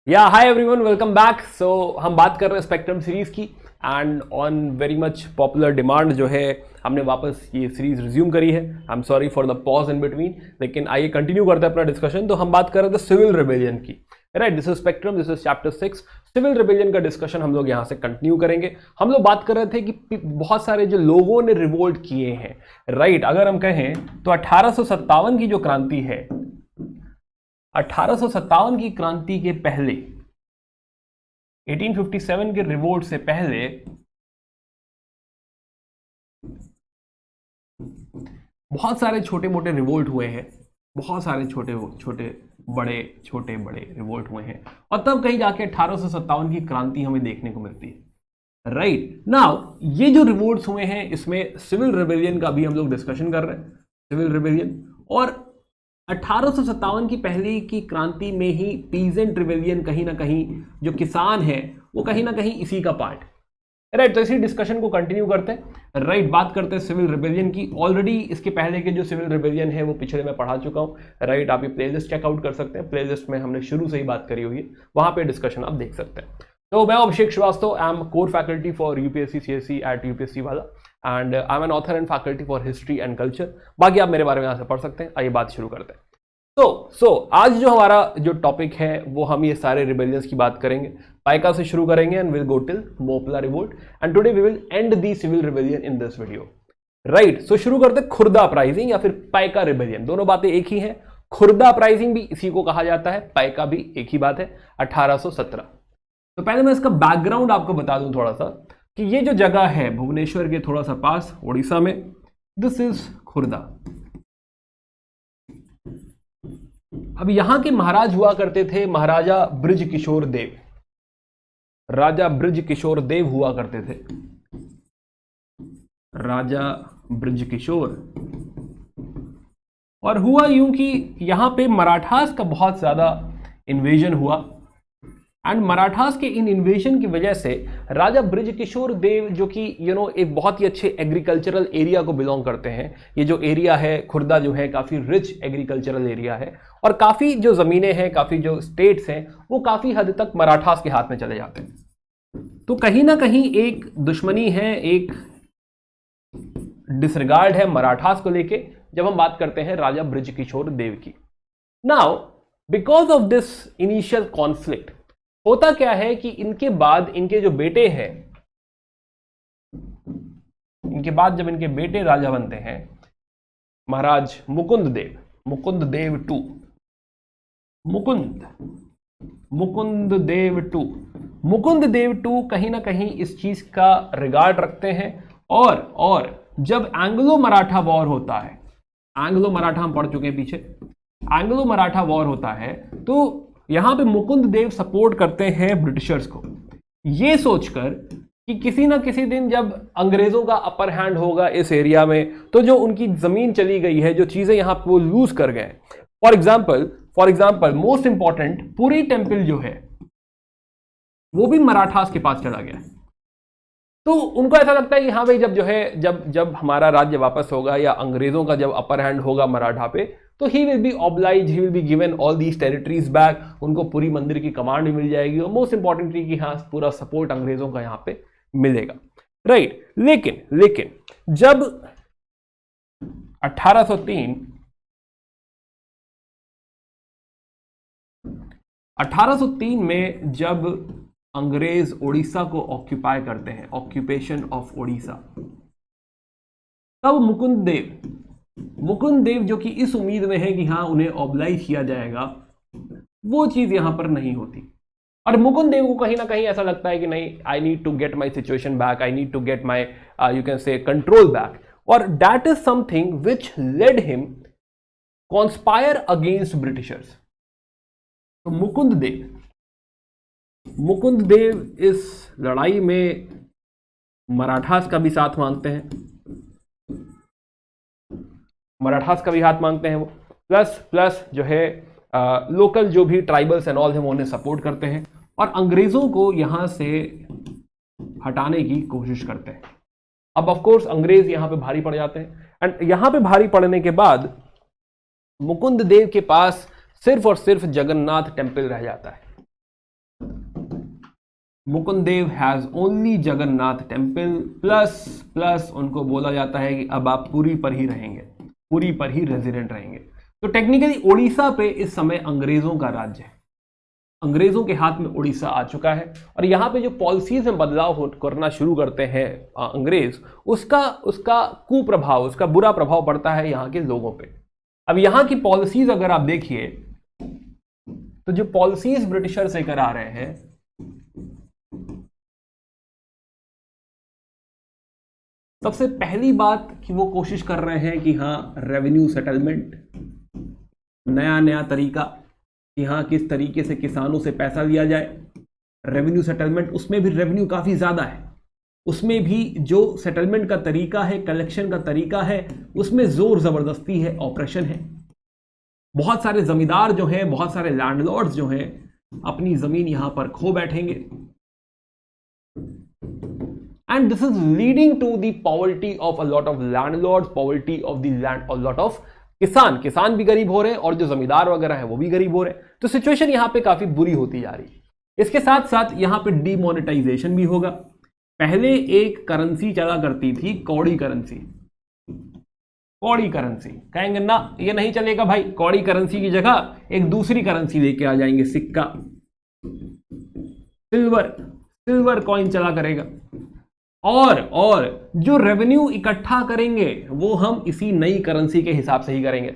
या hi everyone, welcome back. सो हम बात कर रहे हैं स्पेक्ट्रम सीरीज की and on very much popular demand जो है हमने वापस ये सीरीज रिज्यूम करी है। I am sorry for the pause in between, लेकिन आइए कंटिन्यू करते हैं अपना डिस्कशन। तो हम बात कर रहे थे सिविल रिबेलियन की, right. This is spectrum, this is chapter 6। Civil rebellion का डिस्कशन हम लोग यहाँ से कंटिन्यू करेंगे। हम लोग बात कर रहे थे कि बहुत सारे जो लोगों ने रिवोल्ट किए हैं, राइट। अगर हम कहें तो 1857 की जो क्रांति है, 1857 की क्रांति के पहले, 1857 के रिवोल्ट से पहले बहुत सारे छोटे मोटे रिवोल्ट हुए हैं, बहुत सारे छोटे बड़े रिवोल्ट हुए हैं, और तब कहीं जाके 1857 की क्रांति हमें देखने को मिलती है, राइट। नाउ ये जो रिवोल्ट्स हुए हैं इसमें सिविल रिबेलियन का भी हम लोग डिस्कशन कर रहे हैं, सिविल रिबेलियन। और 1857 की पहले की क्रांति में ही पीजेंट रिबेलियन कहीं ना कहीं, जो किसान है वो कहीं ना कहीं इसी का पार्ट, राइट। तो इसी डिस्कशन को कंटिन्यू करते हैं, राइट। बात करते हैं सिविल रिबेलियन की। ऑलरेडी इसके पहले के जो सिविल रिबेलियन है वो पिछले में पढ़ा चुका हूं, राइट। आप ये प्लेलिस्ट चेकआउट कर सकते हैं, प्लेलिस्ट में हमने शुरू से ही बात करी हुई है, वहां पे डिस्कशन आप देख सकते हैं। तो मैं Abhishek Shrivastava, I am core faculty for UPSC CSE at UPSC Wala, and I am an author and faculty for history and culture. बाकी आप मेरे बारे में यहाँ से पढ़ सकते हैं। आइए बात शुरू करते हैं। तो आज जो हमारा जो टॉपिक है वो हम ये सारे रिबेलियंस की बात करेंगे। पाइका से शुरू करेंगे and will go till Moplah revolt, and today we will end the civil rebellion in this video, right. So शुरू करते हैं खुर्दा अपराइजिंग या फिर पाइका रिबेलियन। दोनों बातें एक ही हैं। खुर्दा अपराइजिंग भी इसी को कहा जाता है, पाइका भी एक ही बात है, 1817। तो पहले मैं इसका बैकग्राउंड आपको बता दूं थोड़ा सा, कि ये जो जगह है भुवनेश्वर के थोड़ा सा पास उड़ीसा में, दिस इज खुर्दा। अब यहां के महाराज हुआ करते थे महाराजा बृज किशोर देव, राजा बृज किशोर देव हुआ करते थे, राजा बृज किशोर। और हुआ यूं कि यहां पे मराठास का बहुत ज्यादा इन्वेजन हुआ, एंड मराठास के इन इन्वेजन की वजह से राजा बृज किशोर देव, जो कि एक बहुत ही अच्छे एग्रीकल्चरल एरिया को बिलोंग करते हैं, ये जो एरिया है खुर्दा जो है काफी रिच एग्रीकल्चरल एरिया है, और काफी जो जमीनें हैं, काफी जो स्टेट्स हैं, वो काफी हद तक मराठास के हाथ में चले जाते हैं। तो कहीं ना कहीं एक दुश्मनी है, एक डिसरिगार्ड है मराठास को लेके, जब हम बात करते हैं राजा बृज किशोर देव की। Now because of this initial conflict, होता क्या है कि इनके बाद इनके जो बेटे हैं, इनके बाद जब इनके बेटे राजा बनते हैं, महाराज मुकुंद देव, मुकुंद देव टू, मुकुंद देव टू कहीं ना कहीं इस चीज का रिगार्ड रखते हैं। और जब एंग्लो मराठा वॉर होता है, एंग्लो मराठा हम पढ़ चुके हैं पीछे, एंग्लो मराठा वॉर होता है, तो यहां पे मुकुंद देव सपोर्ट करते हैं ब्रिटिशर्स को, ये सोचकर कि किसी ना किसी दिन जब अंग्रेजों का अपर हैंड होगा इस एरिया में, तो जो उनकी जमीन चली गई है, जो चीजें यहां पे वो लूज कर गए। For example most important Puri temple जो है वो भी मराठास के पास चला गया। तो उनको ऐसा लगता है कि हाँ भाई, जब हमारा राज्य वापस होगा या अंग्रेजों का जब अपर हैंड होगा मराठा पे, तो he will be oblige, he will be given all these territories back, उनको पूरी मंदिर की कमांड भी मिल जाएगी, और मोस्ट इंपॉर्टेंटली कि हाँ पूरा सपोर्ट अंग्रेजों का यहां पे मिलेगा, राइट। लेकिन जब 1803 में जब अंग्रेज उड़ीसा को ऑक्यूपाई करते हैं, ऑक्यूपेशन ऑफ उड़ीसा, तब मुकुंद देव जो कि इस उम्मीद में है कि हाँ उन्हें ऑब्लाइज किया जाएगा, वो चीज यहां पर नहीं होती। और मुकुंद देव को कहीं ना कहीं ऐसा लगता है कि नहीं, I need to get my situation back, I need to get my you can say control back, और that is something which led him conspire against Britishers. तो मुकुंद देव इस लड़ाई में मराठास का भी साथ मांगते हैं, मराठास का भी हाथ मांगते हैं वो, प्लस जो है लोकल जो भी ट्राइबल्स एंड ऑल है वो उन्हें सपोर्ट करते हैं, और अंग्रेजों को यहां से हटाने की कोशिश करते हैं। अब ऑफ कोर्स अंग्रेज यहां पे भारी पड़ जाते हैं, एंड यहां पे भारी पड़ने के बाद मुकुंद देव के पास सिर्फ और सिर्फ जगन्नाथ टेम्पल रह जाता है, Mukund Dev has only Jagannath temple plus उनको बोला जाता है कि अब आप पुरी पर ही रहेंगे, पुरी पर ही रेजिडेंट रहेंगे। तो टेक्निकली उड़ीसा पे इस समय अंग्रेजों का राज्य है, अंग्रेजों के हाथ में उड़ीसा आ चुका है और यहाँ पे जो पॉलिसीज में बदलाव करना शुरू करते हैं अंग्रेज, उसका कुप्रभाव, उसका बुरा प्रभाव पड़ता है यहाँ के लोगों पे। अब यहाँ की पॉलिसीज अगर आप देखिए तो जो पॉलिसीज ब्रिटिशर्स लेकर आ रहे हैं, सबसे पहली बात कि वो कोशिश कर रहे हैं कि हाँ रेवेन्यू सेटलमेंट, नया तरीका कि हाँ किस तरीके से किसानों से पैसा लिया जाए। रेवेन्यू सेटलमेंट, उसमें भी रेवेन्यू काफी ज्यादा है, उसमें भी जो सेटलमेंट का तरीका है, कलेक्शन का तरीका है, उसमें जोर जबरदस्ती है, ऑपरेशन है। बहुत सारे जमींदार जो हैं, बहुत सारे लैंडलॉर्ड्स जो हैं, अपनी जमीन यहां पर खो बैठेंगे। And this is leading to the poverty of a lot of landlords, poverty of the land, a lot of kisan भी गरीब हो रहे हैं और जो जमींदार वगैरह है वो भी गरीब हो रहे हैं। तो सिचुएशन यहां पे काफी बुरी होती जा रही है। इसके साथ साथ यहां पे डीमोनेटाइजेशन भी होगा। पहले एक करेंसी चला करती थी, कौड़ी करेंसी। कौड़ी करेंसी कहेंगे ना ये नहीं चलेगा भाई, कौड़ी करेंसी की जगह एक दूसरी करेंसी लेके आ जाएंगे, सिक्का, सिल्वर कॉइन चला करेगा। और जो रेवेन्यू इकट्ठा करेंगे वो हम इसी नई करेंसी के हिसाब से ही करेंगे।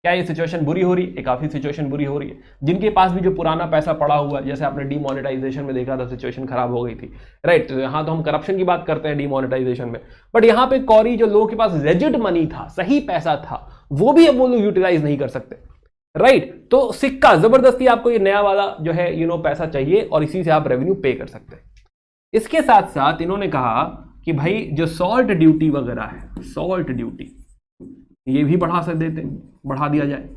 क्या ये सिचुएशन बुरी हो रही है? काफी सिचुएशन बुरी हो रही है। जिनके पास भी जो पुराना पैसा पड़ा हुआ, जैसे आपने डीमोनेटाइजेशन में देखा था, सिचुएशन खराब हो गई थी, राइट। तो यहाँ तो हम करप्शन की बात करते हैं डीमोनेटाइजेशन में, बट यहाँ पे कौड़ी, जो लोगों के पास लेजिट मनी था, सही पैसा था, वो भी अब वो लोग यूटिलाइज नहीं कर सकते, राइट। तो सिक्का, जबरदस्ती आपको ये नया वाला जो है पैसा चाहिए और इसी से आप रेवेन्यू पे कर सकते हैं। इसके साथ साथ इन्होंने कहा कि भाई जो सॉल्ट ड्यूटी वगैरह है, सॉल्ट ड्यूटी ये भी बढ़ा दिया जाए।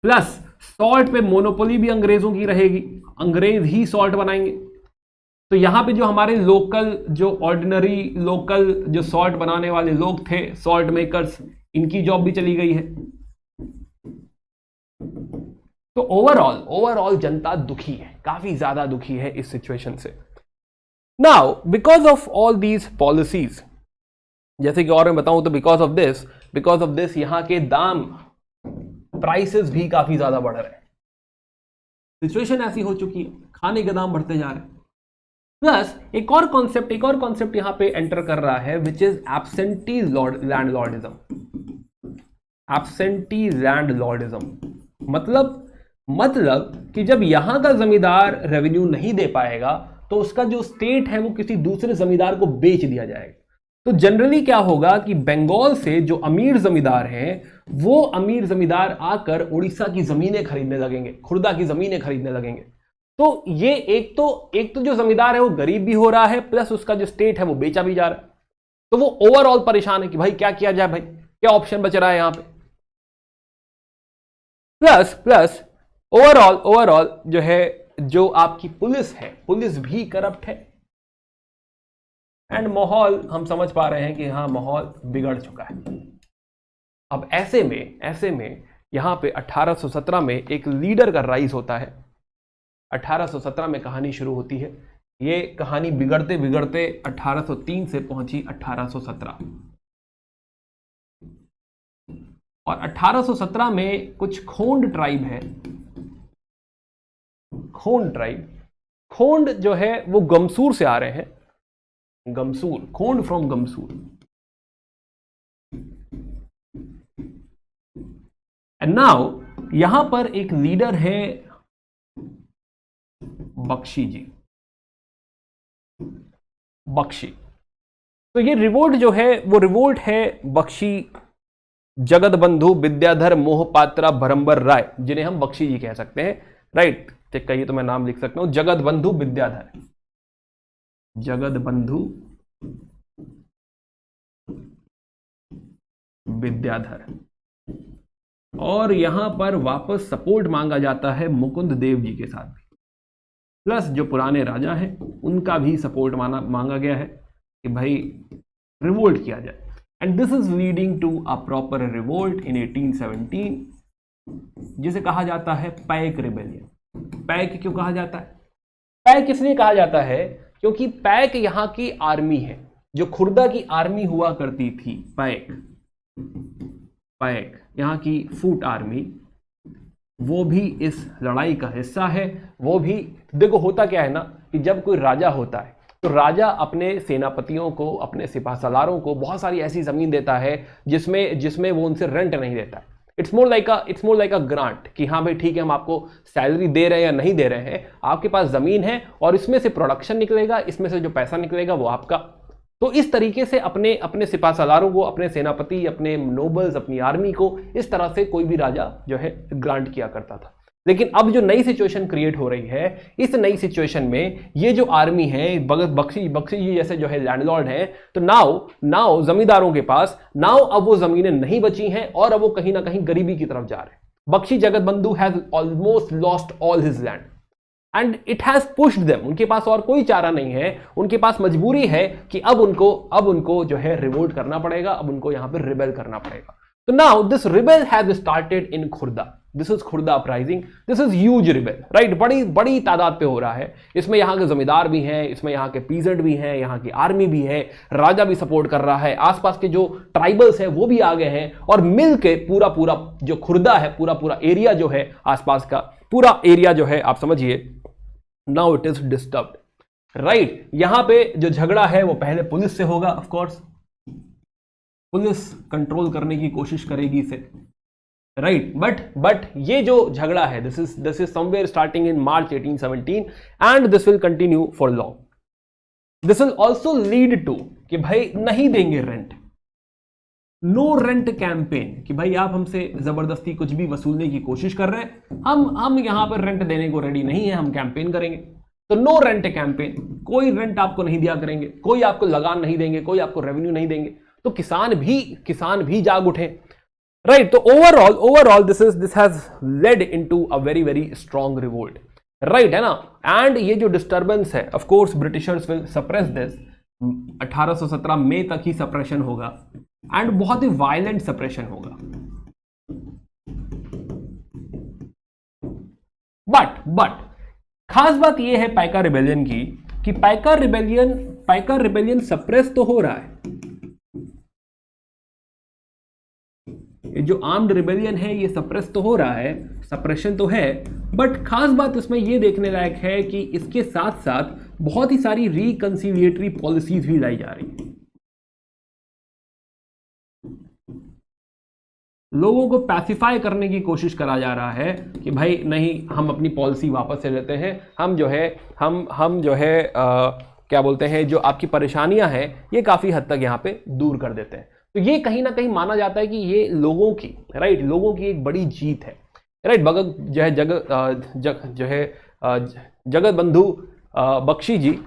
प्लस सॉल्ट पे मोनोपोली भी अंग्रेजों की रहेगी, अंग्रेज ही सॉल्ट बनाएंगे। तो यहां पे जो हमारे लोकल, जो ऑर्डिनरी लोकल जो सॉल्ट बनाने वाले लोग थे, सॉल्ट मेकर्स, इनकी जॉब भी चली गई है। तो ओवरऑल जनता दुखी है, काफी ज्यादा दुखी है इस सिचुएशन से। Now because of all these policies, जैसे कि और मैं बताऊं तो बिकॉज ऑफ दिस यहां के दाम, प्राइसेस भी काफी ज्यादा बढ़ रहे हैं। सिचुएशन ऐसी हो चुकी है, खाने के दाम बढ़ते जा रहे हैं। प्लस एक और कॉन्सेप्ट यहां पे एंटर कर रहा है, which is absentee landlordism. Absentee landlordism मतलब कि जब यहां का जमींदार रेवेन्यू नहीं दे पाएगा तो उसका जो स्टेट है वो किसी दूसरे जमींदार को बेच दिया जाएगा। तो जनरली क्या होगा कि बंगाल से जो अमीर जमींदार हैं, वो अमीर जमींदार आकर उड़ीसा की जमीनें खरीदने लगेंगे, खुर्दा की जमीनें खरीदने लगेंगे। तो ये एक तो जो जमींदार है वो गरीब भी हो रहा है, प्लस उसका जो स्टेट है वो बेचा भी जा रहा है। तो वो ओवरऑल परेशान है कि भाई क्या किया जाए, भाई क्या ऑप्शन बच रहा है यहां पे। प्लस ओवरऑल जो है, जो आपकी पुलिस है, पुलिस भी करप्ट है। एंड माहौल हम समझ पा रहे हैं कि हाँ माहौल बिगड़ चुका है। अब ऐसे में यहां पे 1817 में एक लीडर का राइज होता है। 1817 में कहानी शुरू होती है। ये कहानी बिगड़ते 1803 से पहुंची 1817। और 1817 में कुछ खोंड ट्राइब है। खोंड जो है वो गमसूर से आ रहे हैं, गमसूर, खोंड फ्रॉम गमसूर। एंड नाउ यहां पर एक लीडर है बख्शी जी, बख्शी। तो ये रिवोल्ट जो है वो रिवोल्ट है बख्शी, जगत बंधु, विद्याधर, मोहपात्रा, भरंबर राय, जिन्हें हम बख्शी जी कह सकते हैं, राइट। चेक कहिए तो मैं नाम लिख सकता हूं, जगत बंधु विद्याधर, जगत बंधु विद्याधर। और यहां पर वापस सपोर्ट मांगा जाता है मुकुंद देव जी के साथ भी, प्लस जो पुराने राजा हैं उनका भी सपोर्ट मांगा गया है कि भाई रिवोल्ट किया जाए। And this is leading to a proper revolt in 1817, जिसे कहा जाता है पैक रिबेलियन। पैक क्यों कहा जाता है? पैक इसलिए कहा जाता है क्योंकि पैक यहां की आर्मी है, जो खुर्दा की आर्मी हुआ करती थी, पैक यहां की फूट आर्मी, वो भी इस लड़ाई का हिस्सा है। वो भी देखो, होता क्या है ना कि जब कोई राजा होता है तो राजा अपने सेनापतियों को, अपने सिपह सलारों को बहुत सारी ऐसी जमीन देता है जिसमें वो उनसे रेंट नहीं देता है। It's more like a grant कि हाँ भाई ठीक है, हम आपको सैलरी दे रहे हैं या नहीं दे रहे हैं, आपके पास जमीन है और इसमें से प्रोडक्शन निकलेगा, इसमें से जो पैसा निकलेगा वो आपका। तो इस तरीके से अपने सिपह सलारों को, अपने सेनापति, अपने नोबल्स, अपनी आर्मी को इस तरह से कोई भी राजा जो है ग्रांट किया करता था। लेकिन अब जो नई सिचुएशन क्रिएट हो रही है, इस नई सिचुएशन में ये जो आर्मी है, बख्शी जी जैसे जो है लैंडलॉर्ड हैं, तो नाउ जमींदारों के पास अब वो जमीनें नहीं बची हैं और अब वो कहीं ना कहीं गरीबी की तरफ जा रहे हैं। Bakhshi Jagatbandhu has almost lost all his land and it has pushed them. उनके पास और कोई चारा नहीं है, उनके पास मजबूरी है कि अब उनको जो है रिवोल्ट करना पड़ेगा, अब उनको यहां पर रिबेल करना पड़ेगा। तो now this rebel has started in Khurda. This is Khurda uprising, this is huge rebel, right. बड़ी तादाद पे हो रहा है। इसमें यहाँ के जमींदार भी हैं, इसमें यहाँ के पीजेंट भी हैं, यहाँ की आर्मी भी है, राजा भी सपोर्ट कर रहा है, आसपास के जो ट्राइबल्स हैं वो भी आगे हैं, और मिल के पूरा जो खुर्दा है, पूरा एरिया जो है, आसपास का पूरा एरिया जो है, आप समझिए now it is disturbed, right. यहां पे जो झगड़ा है वो पहले पुलिस से होगा, ऑफ कोर्स पुलिस कंट्रोल करने की कोशिश करेगी इसे, राइट। बट ये जो झगड़ा है, this is somewhere starting in March 1817 and this will continue for long. This will also lead to कि भाई नहीं देंगे रेंट, नो रेंट कैंपेन, कि भाई आप हमसे जबरदस्ती कुछ भी वसूलने की कोशिश कर रहे हैं, हम यहां पर रेंट देने को रेडी नहीं है, हम कैंपेन करेंगे। तो नो रेंट कैंपेन, कोई रेंट आपको नहीं दिया करेंगे, कोई आपको लगान नहीं देंगे, कोई आपको रेवेन्यू नहीं देंगे। तो किसान भी जाग उठे, राइट। तो overall this has lead into a very strong revolt, right, है ना। एंड ये जो डिस्टर्बेंस है, of course Britishers will suppress this. 1817 मई तक ही सप्रेशन होगा एंड बहुत ही वायलेंट सप्रेशन होगा। बट खास बात यह है पाइका रिबेलियन की कि पाइका रिबेलियन सप्रेस तो हो रहा है, ये जो आर्म्ड रिबेलियन है ये सप्रेस तो हो रहा है, सप्रेशन तो है, बट खास बात इसमें ये देखने लायक है कि इसके साथ साथ बहुत ही सारी रिकंसिलिएटरी पॉलिसीज भी लाई जा रही है। लोगों को पैसिफाई करने की कोशिश करा जा रहा है कि भाई नहीं, हम अपनी पॉलिसी वापस ले लेते हैं, हम जो है क्या बोलते हैं, जो आपकी परेशानियां हैं ये काफी हद तक यहाँ पे दूर कर देते हैं। तो ये कहीं ना कहीं माना जाता है कि ये लोगों की, राइट, लोगों की एक बड़ी जीत है, राइट। जगत बंधु बख्शी जी,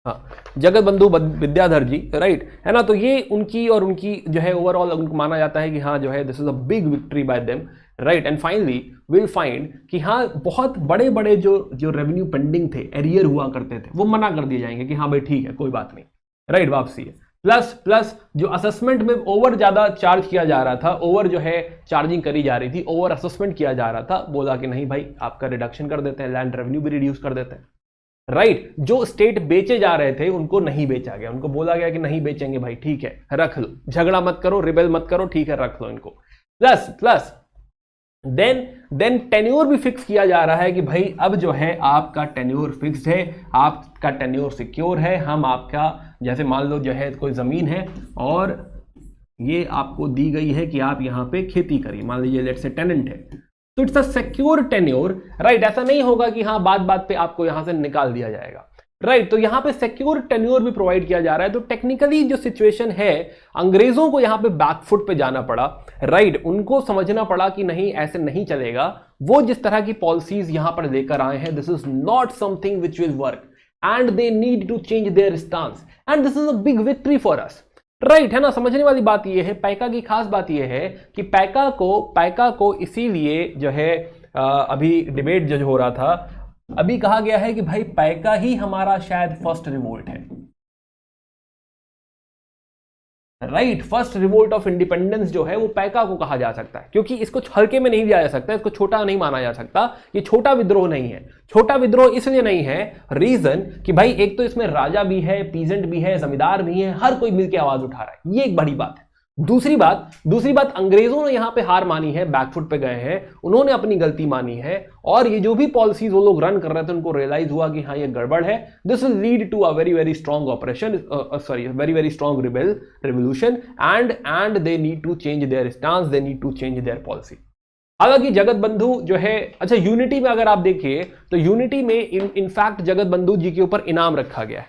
हाँ, जगत बंधु विद्याधर जी, राइट, है ना। तो ये उनकी जो है ओवरऑल उनको माना जाता है कि हाँ जो है this is a big victory bye them, right. And finally will find कि हाँ बहुत बड़े जो रेवेन्यू पेंडिंग थे, एरियर हुआ करते थे, वो मना कर दिए जाएंगे कि हाँ भाई ठीक है, कोई बात नहीं, राइट, वापसी है। प्लस जो असेसमेंट में ओवर ज्यादा चार्ज किया जा रहा था, ओवर जो है चार्जिंग करी जा रही थी, ओवर असेसमेंट किया जा रहा था, बोला कि नहीं भाई आपका रिडक्शन कर देते हैं, लैंड रेवेन्यू भी रिड्यूस कर देते हैं, राइट। जो स्टेट बेचे जा रहे थे उनको नहीं बेचा गया, उनको बोला गया कि नहीं बेचेंगे भाई, ठीक है रख लो, झगड़ा मत करो, रिबेल मत करो, ठीक है रख लो इनको। प्लस देन टेन्योर भी फिक्स किया जा रहा है कि भाई अब जो है आपका टेन्योर फिक्स्ड है, आपका टेन्योर सिक्योर है, हम आपका जैसे मान लो जो है कोई जमीन है और ये आपको दी गई है कि आप यहां पे खेती करिए, मान लीजिए लेट्स से टेनेंट है, तो it's a secure tenure, right. ऐसा नहीं होगा कि हाँ बात पे आपको यहां से निकाल दिया जाएगा, राइट। तो यहां पे सिक्योर टेन्योर भी प्रोवाइड किया जा रहा है। तो टेक्निकली जो सिचुएशन है, अंग्रेजों को यहां पे बैकफुट पे जाना पड़ा, राइट। उनको समझना पड़ा कि नहीं ऐसे नहीं चलेगा, वो जिस तरह की पॉलिसीज यहां पर लेकर आए हैं, this is not something which will work and they need to change their stance and this is a big victory for us, right, है ना। समझने वाली बात यह है, पैका की खास बात यह है कि पैका को इसीलिए जो है अभी डिबेट जो हो रहा था, अभी कहा गया है कि भाई पैका ही हमारा शायद फर्स्ट रिवोल्ट है, right. First revolt of independence जो है वो पैका को कहा जा सकता है, क्योंकि इसको हल्के में नहीं लिया जा सकता, इसको छोटा नहीं माना जा सकता। ये छोटा विद्रोह नहीं है। छोटा विद्रोह इसलिए नहीं है, रीजन कि भाई एक तो इसमें राजा भी है, पीजेंट भी है, जमींदार भी है, हर कोई मिलकर आवाज उठा रहा है, ये एक बड़ी बात है। दूसरी बात अंग्रेजों ने यहां पे हार मानी है, बैकफुट पे गए हैं, उन्होंने अपनी गलती मानी है, और ये जो भी पॉलिसीज वो लोग रन कर रहे थे उनको रियलाइज हुआ कि हाँ ये गड़बड़ है। This will lead to a very very strong operation, sorry very very strong revolution, and they need to change their stance, they need to change their policy. हालांकि जगत बंधु जो है, अच्छा यूनिटी में अगर आप देखिए तो यूनिटी में इनफैक्ट जगत बंधु जी के ऊपर इनाम रखा गया है,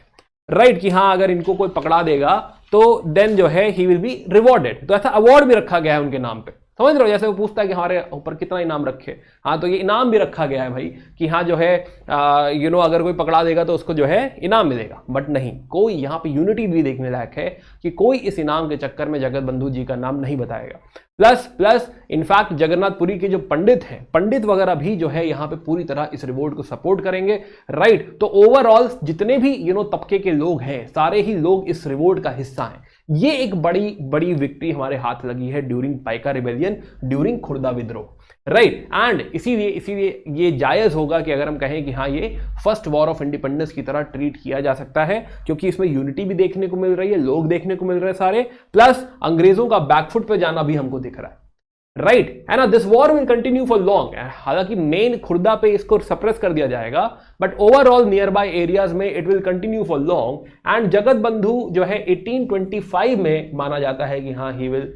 राइट, कि हाँ अगर इनको कोई पकड़ा देगा तो देन जो है ही विल बी रिवॉर्डेड। तो ऐसा अवार्ड भी रखा गया है उनके नाम पे, समझ रहे हो, जैसे वो पूछता है कि हमारे ऊपर कितना इनाम रखे, हाँ तो ये इनाम भी रखा गया है भाई कि हाँ जो है अगर कोई पकड़ा देगा तो उसको जो है इनाम मिलेगा। बट नहीं, कोई यहाँ पे यूनिटी भी देखने लायक है कि कोई इस इनाम के चक्कर में जगत बंधु जी का नाम नहीं बताएगा। प्लस इनफैक्ट जगन्नाथपुरी के जो पंडित हैं, पंडित वगैरह भी जो है यहाँ पे पूरी तरह इस रिवोल्ट को सपोर्ट करेंगे, राइट। तो ओवरऑल जितने भी तबके के लोग हैं, सारे ही लोग इस रिवोल्ट का हिस्सा हैं। ये एक बड़ी बड़ी विक्ट्री हमारे हाथ लगी है during Paika rebellion, during Khurda विद्रोह, राइट। एंड इसीलिए ये जायज होगा कि अगर हम कहें कि हाँ ये फर्स्ट वॉर ऑफ इंडिपेंडेंस की तरह ट्रीट किया जा सकता है, क्योंकि इसमें यूनिटी भी देखने को मिल रही है, लोग देखने को मिल रहे हैं सारे, प्लस अंग्रेजों का बैकफुट पे जाना भी हमको दिख रहा है, राइट है ना। This war will continue for long. हालांकि मेन खुर्दा पे इसको सप्रेस कर दिया जाएगा, but overall nearby areas में it will continue for long. And Jagat Bandhu जो है 1825 में माना जाता है कि हाँ ही विल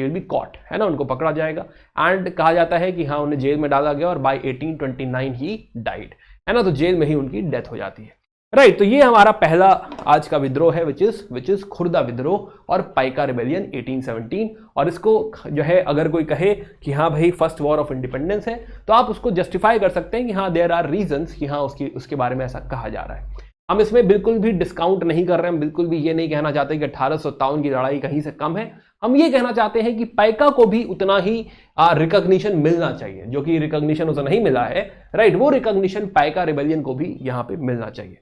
बी कॉट, है ना, उनको पकड़ा जाएगा। एंड कहा जाता है कि हाँ उन्हें जेल में डाला गया और बाय 1829 ही डाइड, है ना, तो जेल में ही उनकी डेथ हो जाती है, राइट। तो ये हमारा पहला आज का विद्रोह है विच इज खुर्दा विद्रोह और पाइका रिबेलियन 1817। और इसको जो है अगर कोई कहे कि हाँ भाई फर्स्ट वॉर ऑफ इंडिपेंडेंस है, तो आप उसको जस्टिफाई कर सकते हैं कि हाँ देयर आर रीजंस कि हाँ उसके बारे में ऐसा कहा जा रहा है। हम इसमें बिल्कुल भी डिस्काउंट नहीं कर रहे हैं, बिल्कुल भी ये नहीं कहना चाहते कि 1857 की लड़ाई कहीं से कम है। हम ये कहना चाहते हैं कि पाइका को भी उतना ही रिकॉग्निशन मिलना चाहिए, जो कि रिकॉग्निशन उसे नहीं मिला है, राइट, वो रिकॉग्निशन पाइका रिबेलियन को भी यहाँ पे मिलना चाहिए।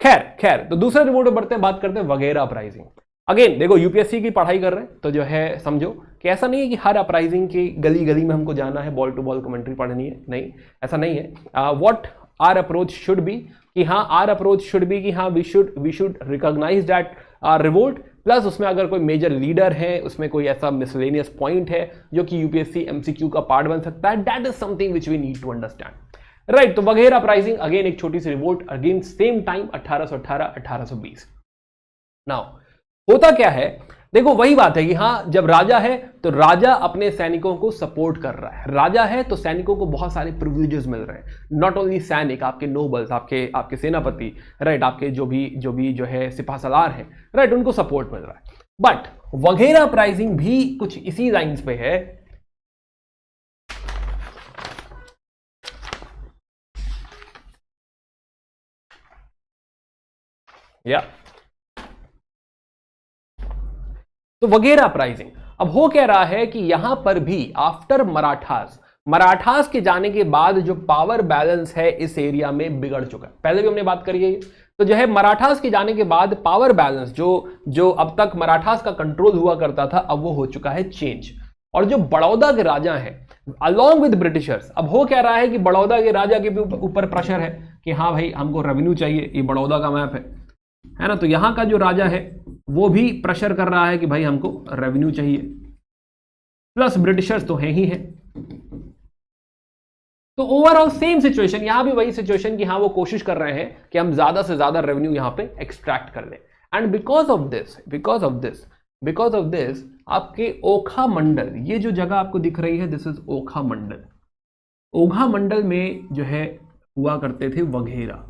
खैर तो दूसरे रिवोल्ट में बढ़ते हैं, बात करते हैं वगैरह अपराइजिंग। अगेन देखो यूपीएससी की पढ़ाई कर रहे हैं तो जो है समझो कि ऐसा नहीं है कि हर अपराइजिंग की गली गली में हमको जाना है, बॉल टू बॉल कमेंट्री पढ़नी है, नहीं ऐसा नहीं है। What our approach should be कि हाँ आर अप्रोच शुड बी कि हाँ we should recognise that revolt, plus उसमें अगर कोई मेजर लीडर है, उसमें कोई ऐसा मिसलेनियस पॉइंट है जो कि यूपीएससी एमसीक्यू का पार्ट बन सकता है, that is something which we need to understand, right. तो वगैरह अपराइजिंग अगेन एक छोटी सी revolt again same time 1818-1820। Now होता क्या है, देखो वही बात है कि हाँ जब राजा है तो राजा अपने सैनिकों को सपोर्ट कर रहा है, राजा है तो सैनिकों को बहुत सारे प्रिविलेजेस मिल रहे हैं, नॉट ओनली सैनिक, आपके नोबल्स, आपके सेनापति, राइट, आपके जो भी जो है सिपा सलार हैं, राइट, उनको सपोर्ट मिल रहा है। बट वगैरह अपराइजिंग भी कुछ इसी लाइंस पे है। या तो वगैरह अपराइजिंग अब हो क्या रहा है कि यहां पर भी आफ्टर मराठास के जाने के बाद जो पावर बैलेंस है इस एरिया में बिगड़ चुका है। पहले भी हमने बात करी है, तो जो है मराठास के जाने के बाद पावर बैलेंस जो अब तक मराठास का कंट्रोल हुआ करता था, अब वो हो चुका है चेंज। और जो बड़ौदा के राजा हैं अलॉन्ग विद ब्रिटिशर्स, अब हो क्या रहा है कि बड़ौदा के राजा के ऊपर प्रेशर है कि हाँ भाई हमको रेवेन्यू चाहिए, ये बड़ौदा का मैप है ना, तो यहां का जो राजा है वो भी प्रेशर कर रहा है कि भाई हमको रेवेन्यू चाहिए, प्लस ब्रिटिशर्स तो है ही है। तो ओवरऑल सेम सिचुएशन, यहां भी वही सिचुएशन कि हाँ वो कोशिश कर रहे हैं कि हम ज्यादा से ज्यादा रेवेन्यू यहां पे एक्सट्रैक्ट कर लें। एंड बिकॉज ऑफ दिस आपके ओखा मंडल, ये जो जगह आपको दिख रही है दिस इज ओखा मंडल, ओखा मंडल में जो है हुआ करते थे वगैरह,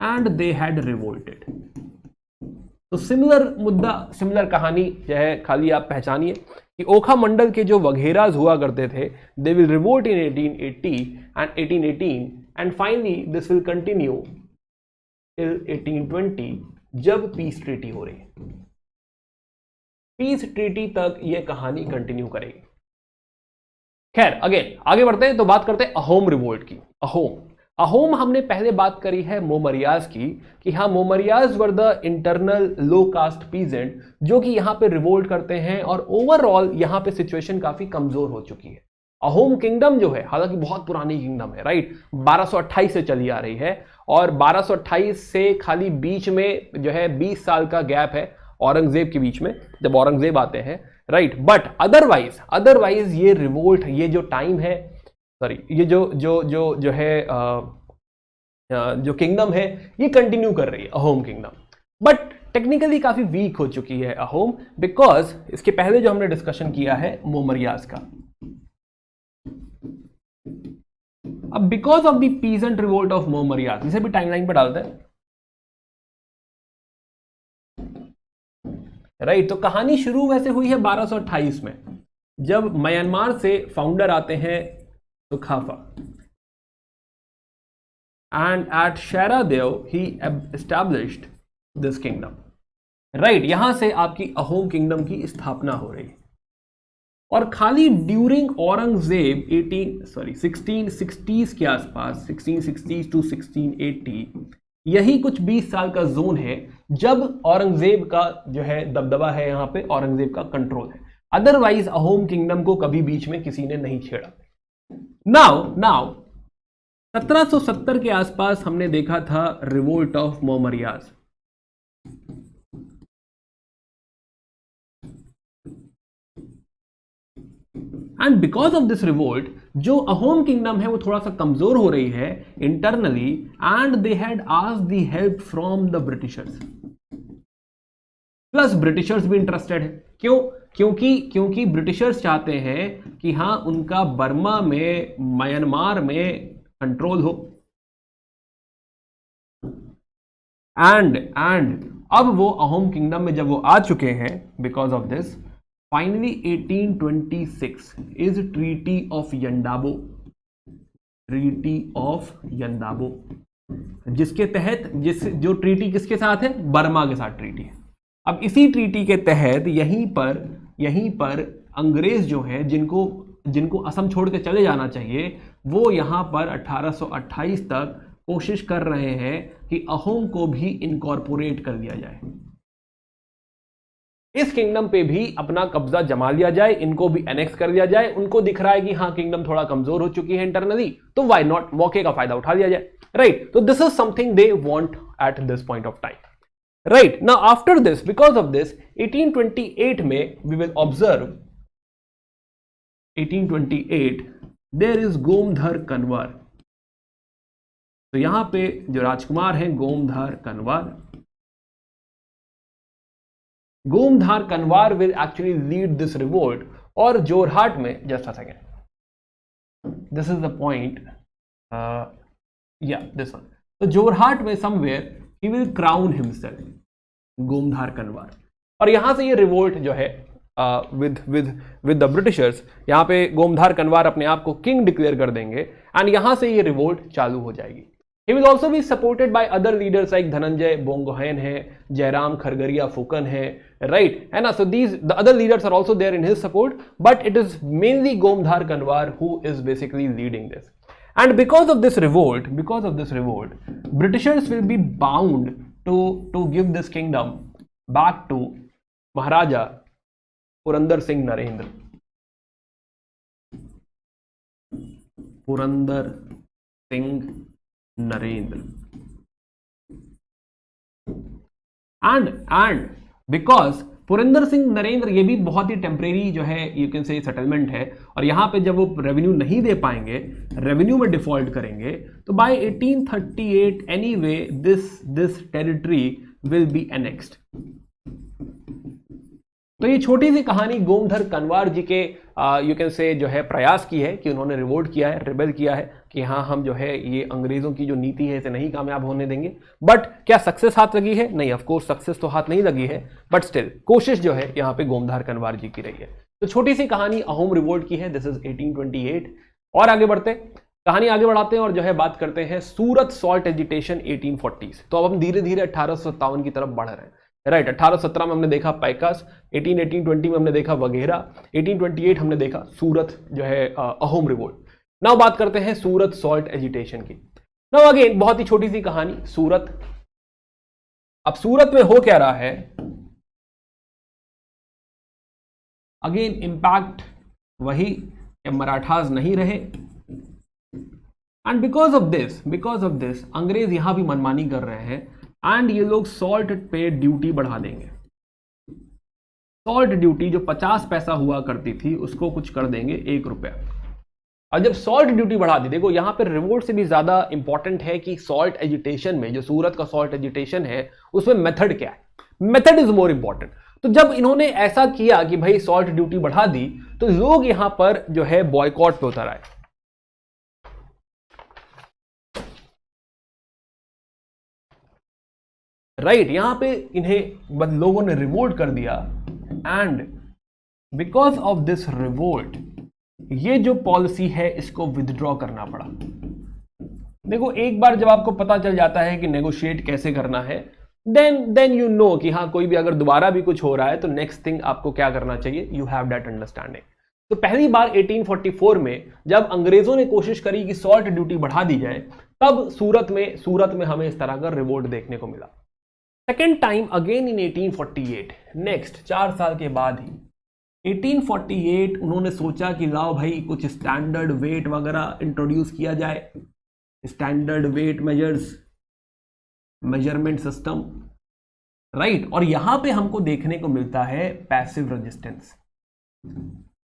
एंड दे हैड रिवोल्टेड। तो सिमिलर कहानी जो है, खाली आप पहचानिए कि ओखा मंडल के जो वगैराज हुआ करते थे, they will revolt in 1880 and 1818 and finally this will continue till 1820 जब पीस ट्रीटी हो रही है। पीस ट्रीटी तक ये कहानी कंटिन्यू करेगी। खैर अगेन आगे बढ़ते हैं तो बात करते हैं अहोम रिवोल्ट की। अहोम अहोम हमने पहले बात करी है मोमरियाज की कि हाँ Moamarias were the internal low caste peasant जो कि यहां पे रिवोल्ट करते हैं और ओवरऑल यहां पे सिचुएशन काफी कमजोर हो चुकी है। अहोम किंगडम जो है हालांकि बहुत पुरानी किंगडम है, राइट, 1228 से चली आ रही है और 1228 से खाली बीच में जो है 20 साल का गैप है औरंगजेब के बीच में, जब औरंगजेब आते हैं, राइट। बट अदरवाइज ये रिवोल्ट, ये जो टाइम है, सॉरी, ये जो है जो किंगडम है ये कंटिन्यू कर रही है अहोम किंगडम, बट टेक्निकली काफी वीक हो चुकी है अहोम, बिकॉज इसके पहले जो हमने डिस्कशन किया है मोमरियाज का। अब because of the peasant revolt of Moamarias, इसे भी टाइमलाइन पर डालते हैं, राइट। तो कहानी शुरू वैसे हुई है 1228 में, जब म्यांमार से फाउंडर आते हैं सुखाफा, एंड एट शेरादेव he established this kingdom, right. यहां से आपकी अहोम किंगडम की स्थापना हो रही है और खाली ड्यूरिंग औरंगजेब 1660s के आसपास, 1660 टू 1680, यही कुछ 20 साल का जोन है जब औरंगजेब का जो है दबदबा है, यहां पे औरंगजेब का कंट्रोल है। अदरवाइज अहोम किंगडम को कभी बीच में किसी ने नहीं छेड़ा। नाउ 1770 के आसपास हमने देखा था revolt of Moamarias, and because of this revolt जो अहोम किंगडम है वो थोड़ा सा कमजोर हो रही है internally, and they had asked the help from the Britishers. Plus Britishers भी इंटरेस्टेड है, क्यों? क्योंकि ब्रिटिशर्स चाहते हैं कि हाँ उनका बर्मा में, म्यांमार में कंट्रोल हो, एंड अब वो अहोम किंगडम में जब वो आ चुके हैं, because of this finally 1826 is treaty of Yandabo, जिसके तहत जो ट्रीटी किसके साथ है? बर्मा के साथ ट्रीटी है। अब इसी ट्रीटी के तहत यहीं पर अंग्रेज जो है, जिनको असम छोड़ के चले जाना चाहिए, वो यहां पर 1828 तक कोशिश कर रहे हैं कि अहोम को भी इनकॉर्पोरेट कर लिया जाए, इस किंगडम पे भी अपना कब्जा जमा लिया जाए, इनको भी एनेक्स कर लिया जाए। उनको दिख रहा है कि हाँ किंगडम थोड़ा कमजोर हो चुकी है इंटरनली, तो व्हाई नॉट, मौके का फायदा उठा लिया जाए, राइट। तो this is something they want at this point of time, right. Now after this, because of this 1828 में we will observe 1828 there is Gomdhar Konwar. तो यहां पे जो राजकुमार हैं Gomdhar Konwar will actually lead this revolt, और जोरहाट में, just a second, this is the point, this one. तो जोरहाट में somewhere he will crown himself, Gomdhar Konwar, और यहां से ये रिवोल्ट जो है विद द ब्रिटिशर्स, यहां पे गोमधार कनवार अपने आप को किंग डिक्लेयर कर देंगे, एंड यहां से ये रिवोल्ट चालू हो जाएगी। He will also be supported by other leaders like Dhananjay बोंगोहैन है, जयराम खरगरिया फुकन है, right? है ना? So the other leaders are also there in his support, but it is mainly Gomdhar Kanwar who is basically leading this. And because of this revolt, Britishers will be bound to give this kingdom back to Maharaja Purandar Singh Narendra. Purandar Singh Narendra, and because Purandar Singh Narendra ये भी बहुत ही temporary जो है, you can से settlement है, और यहां पे जब वो रेवेन्यू नहीं दे पाएंगे, रेवेन्यू में डिफॉल्ट करेंगे, तो by 1838 anyway this territory will be annexed. तो ये छोटी सी कहानी गोमधर कनवार जी के यू कैन से जो है प्रयास की है कि उन्होंने रिवोल्ट किया है, रिबेल किया है कि हाँ हम जो है ये अंग्रेजों की जो नीति है इसे नहीं कामयाब होने देंगे। बट क्या सक्सेस हाथ लगी है? नहीं, ऑफ कोर्स सक्सेस तो हाथ नहीं लगी है, बट स्टिल कोशिश जो है यहाँ पे गोमधार कनवार जी की रही है। तो छोटी सी कहानी अहोम रिवोल्ट की है, दिस इज 1828। और आगे बढ़ते, कहानी आगे बढ़ाते हैं और जो है बात करते हैं सूरत सॉल्ट एजिटेशन 1840s। तो अब हम धीरे धीरे 1857 की तरफ बढ़ रहे हैं, राइट। 1817 में हमने देखा पैकास, 1820 में हमने देखा वगैरह, 1828 हमने देखा सूरत जो है अहोम रिवोल्ट। नाउ बात करते हैं सूरत सॉल्ट एजिटेशन की। नाउ अगेन बहुत ही छोटी सी कहानी, सूरत। अब सूरत में हो क्या रहा है, अगेन इंपैक्ट वही, मराठास नहीं रहे, एंड बिकॉज ऑफ दिस अंग्रेज यहां भी मनमानी कर रहे हैं, एंड ये लोग सॉल्ट पे ड्यूटी बढ़ा देंगे। सॉल्ट ड्यूटी जो 50 पैसा हुआ करती थी उसको कुछ कर देंगे 1 रुपया। और जब सॉल्ट ड्यूटी बढ़ा दी, देखो यहां पर रिवोल्ट से भी ज्यादा इंपॉर्टेंट है कि सॉल्ट एजिटेशन में, जो सूरत का सॉल्ट एजिटेशन है उसमें मेथड क्या है, मेथड इज मोर इंपॉर्टेंट। तो जब इन्होंने ऐसा किया कि भाई सॉल्ट ड्यूटी बढ़ा दी, तो लोग यहां पर जो है बॉयकॉट पे उतर आए। राइट, यहां पे इन्हें लोगों ने रिवोल्ट कर दिया, and because of this revolt ये जो पॉलिसी है इसको विथड्रॉ करना पड़ा। देखो एक बार जब आपको पता चल जाता है कि नेगोशिएट कैसे करना है, देन यू नो कि हाँ कोई भी अगर दोबारा भी कुछ हो रहा है तो नेक्स्ट थिंग आपको क्या करना चाहिए, यू हैव दैट अंडरस्टैंडिंग। तो पहली बार 1844 में जब अंग्रेजों ने कोशिश करी कि सॉल्ट ड्यूटी बढ़ा दी जाए, तब सूरत में हमें इस तरह का रिवोल्ट देखने को मिला। Second time again in 1848, next 4 साल के बाद ही 1848 उन्होंने सोचा कि लाओ भाई कुछ स्टैंडर्ड वेट वगैरह इंट्रोड्यूस किया जाए, standard weight measurement system, right. और यहां पे हमको देखने को मिलता है पैसिव रेजिस्टेंस।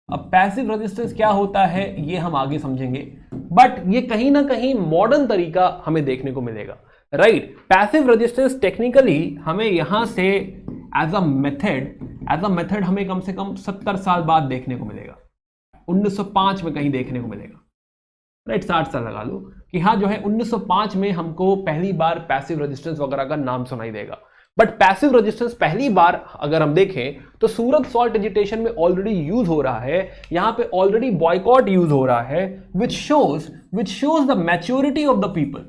अब पैसिव रेजिस्टेंस क्या होता है ये हम आगे समझेंगे, बट ये कहीं ना कहीं मॉडर्न तरीका हमें देखने को मिलेगा, राइट। पैसिव रेजिस्टेंस टेक्निकली हमें यहां से एज अ मेथड हमें कम से कम 70 साल बाद देखने को मिलेगा, 1905 में कहीं देखने को मिलेगा, राइट। 60 साल लगा लो कि हाँ जो है 1905 में हमको पहली बार पैसिव रेजिस्टेंस वगैरह का नाम सुनाई देगा। बट पैसिव रेजिस्टेंस पहली बार अगर हम देखें तो सूरत सॉल्ट एजिटेशन में ऑलरेडी यूज हो रहा है, यहां पे ऑलरेडी बॉयकॉट यूज हो रहा है, which shows the maturity of the people,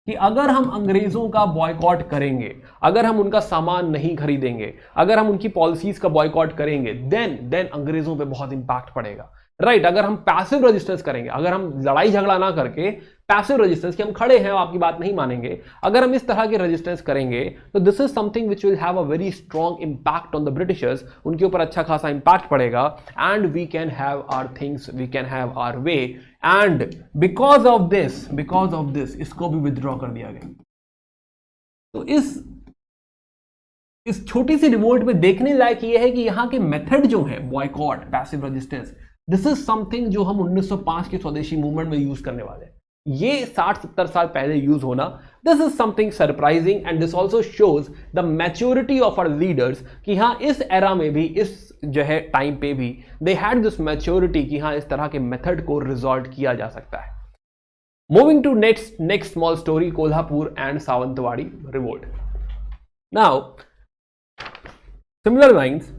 कि अगर हम अंग्रेजों का बॉयकॉट करेंगे, अगर हम उनका सामान नहीं खरीदेंगे, अगर हम उनकी पॉलिसीज का बॉयकॉट करेंगे, देन अंग्रेजों पे बहुत इंपैक्ट पड़ेगा, राइट। अगर हम पैसिव रेजिस्टेंस करेंगे, अगर हम लड़ाई झगड़ा ना करके पैसिव रेजिस्टेंस कि हम खड़े हैं आपकी बात नहीं मानेंगे, अगर हम इस तरह की रेजिस्टेंस करेंगे तो this is something which will have a very strong impact on the Britishers, उनके ऊपर अच्छा खासा इंपैक्ट पड़ेगा, and we can have our things, we can have our way, and because of this इसको भी विथड्रॉ कर दिया गया। तो इस छोटी सी रिवोल्ट में देखने लायक ये है कि यहां के मेथड जो है boycott, passive resistance, this is something जो हम 1905 के स्वदेशी मूवमेंट में यूज करने वाले हैं। ये 60-70 साल पहले यूज होना, this is something surprising, and this also shows the maturity of our leaders कि हाँ इस एरा में भी, इस जो है टाइम पे भी दे हैड दिस मैच्योरिटी कि हाँ इस तरह के मेथड को रिजॉल्व किया जा सकता है। Moving to next small story, Kolhapur and Sawantwadi revolt. Now similar lines,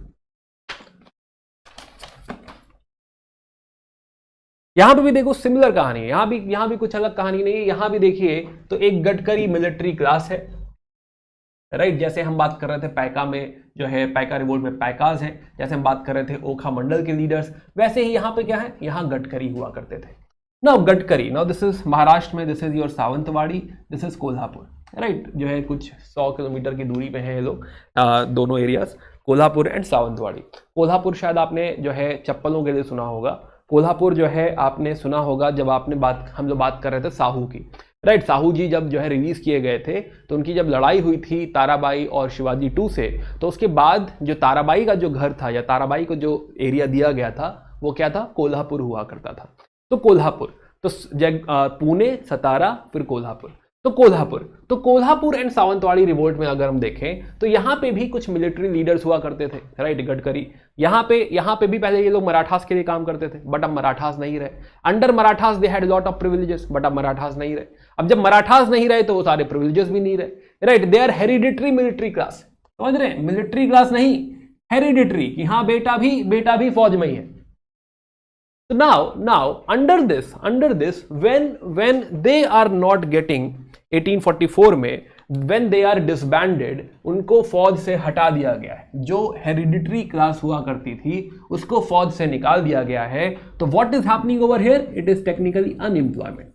यहां पे भी देखो सिमिलर कहानी है, यहां भी कुछ अलग कहानी नहीं है। यहां भी देखिए तो एक गडकरी मिलिट्री क्लास है, राइट। जैसे हम बात कर रहे थे पैका में जो है, पैका रिवोल्ट में पैकाज हैं, जैसे हम बात कर रहे थे ओखा मंडल के लीडर्स, वैसे ही यहां पे क्या है, यहां गडकरी हुआ करते थे। नाउ दिस इज महाराष्ट्र में, this is your Sawantwadi, this is Kolhapur, right. जो है कुछ 100 किलोमीटर की दूरी पे है ये लोग, दोनों एरियाज, कोल्हापुर एंड सावंतवाड़ी। कोल्हापुर शायद आपने जो है चप्पलों के लिए सुना होगा, कोल्हापुर जो है आपने सुना होगा जब हम लोग बात कर रहे थे साहू की, राइट। साहू जी जब जो है रिलीज किए गए थे तो उनकी जब लड़ाई हुई थी ताराबाई और शिवाजी 2 से, तो उसके बाद जो ताराबाई का जो घर था या ताराबाई को जो एरिया दिया गया था वो क्या था, कोल्हापुर हुआ करता था। तो कोल्हापुर, तो पुणे, सतारा, फिर कोल्हापुर, तो कोल्हापुर एंड सावंतवाड़ी रिवोल्ट में अगर हम देखें तो यहां पे भी कुछ मिलिट्री लीडर्स हुआ करते थे, राइट। गडकरी यहां पे भी पहले ये लोग मराठास के लिए काम करते थे, बट अब मराठास नहीं रहे। Under Marathas they had lot of privileges, but अब मराठास नहीं रहे। अब जब मराठास नहीं रहे तो वो सारे प्रिविलेजेस भी नहीं रहे, right. They are hereditary military class, समझ रहे, मिलिट्री क्लास नहीं, हेरिडिटरी, कि हाँ बेटा भी फौज में ही है। So now under this when they are not getting 1844 में when they are disbanded, उनको फौज से हटा दिया गया है, जो हेरिडिटरी क्लास हुआ करती थी उसको फौज से निकाल दिया गया है। तो what is happening over here? It is technically unemployment,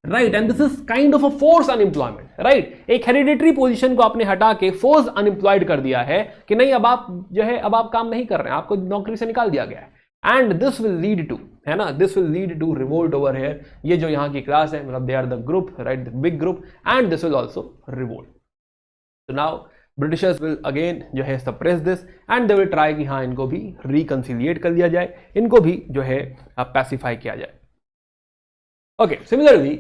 right, and this is kind of a force unemployment, right. एक हेरिडिटरी पोजीशन को आपने हटा के फोर्स अनएम्प्लॉयड कर दिया है कि नहीं, अब आप जो है अब आप काम नहीं कर रहे हैं, आपको नौकरी से निकाल दिया गया है। And this will lead to, है ना, this will lead to revolt over here. ये जो यहाँ की क्लास है, मतलब they are the group, right, the big group, and this will also revolt. तो नाउ ब्रिटिशर्स विल अगेन जो है suppress this and they will try कि हाँ इनको भी रिकंसिलिएट कर दिया जाए, इनको भी जो है पैसिफाई किया जाए। ओके, सिमिलरली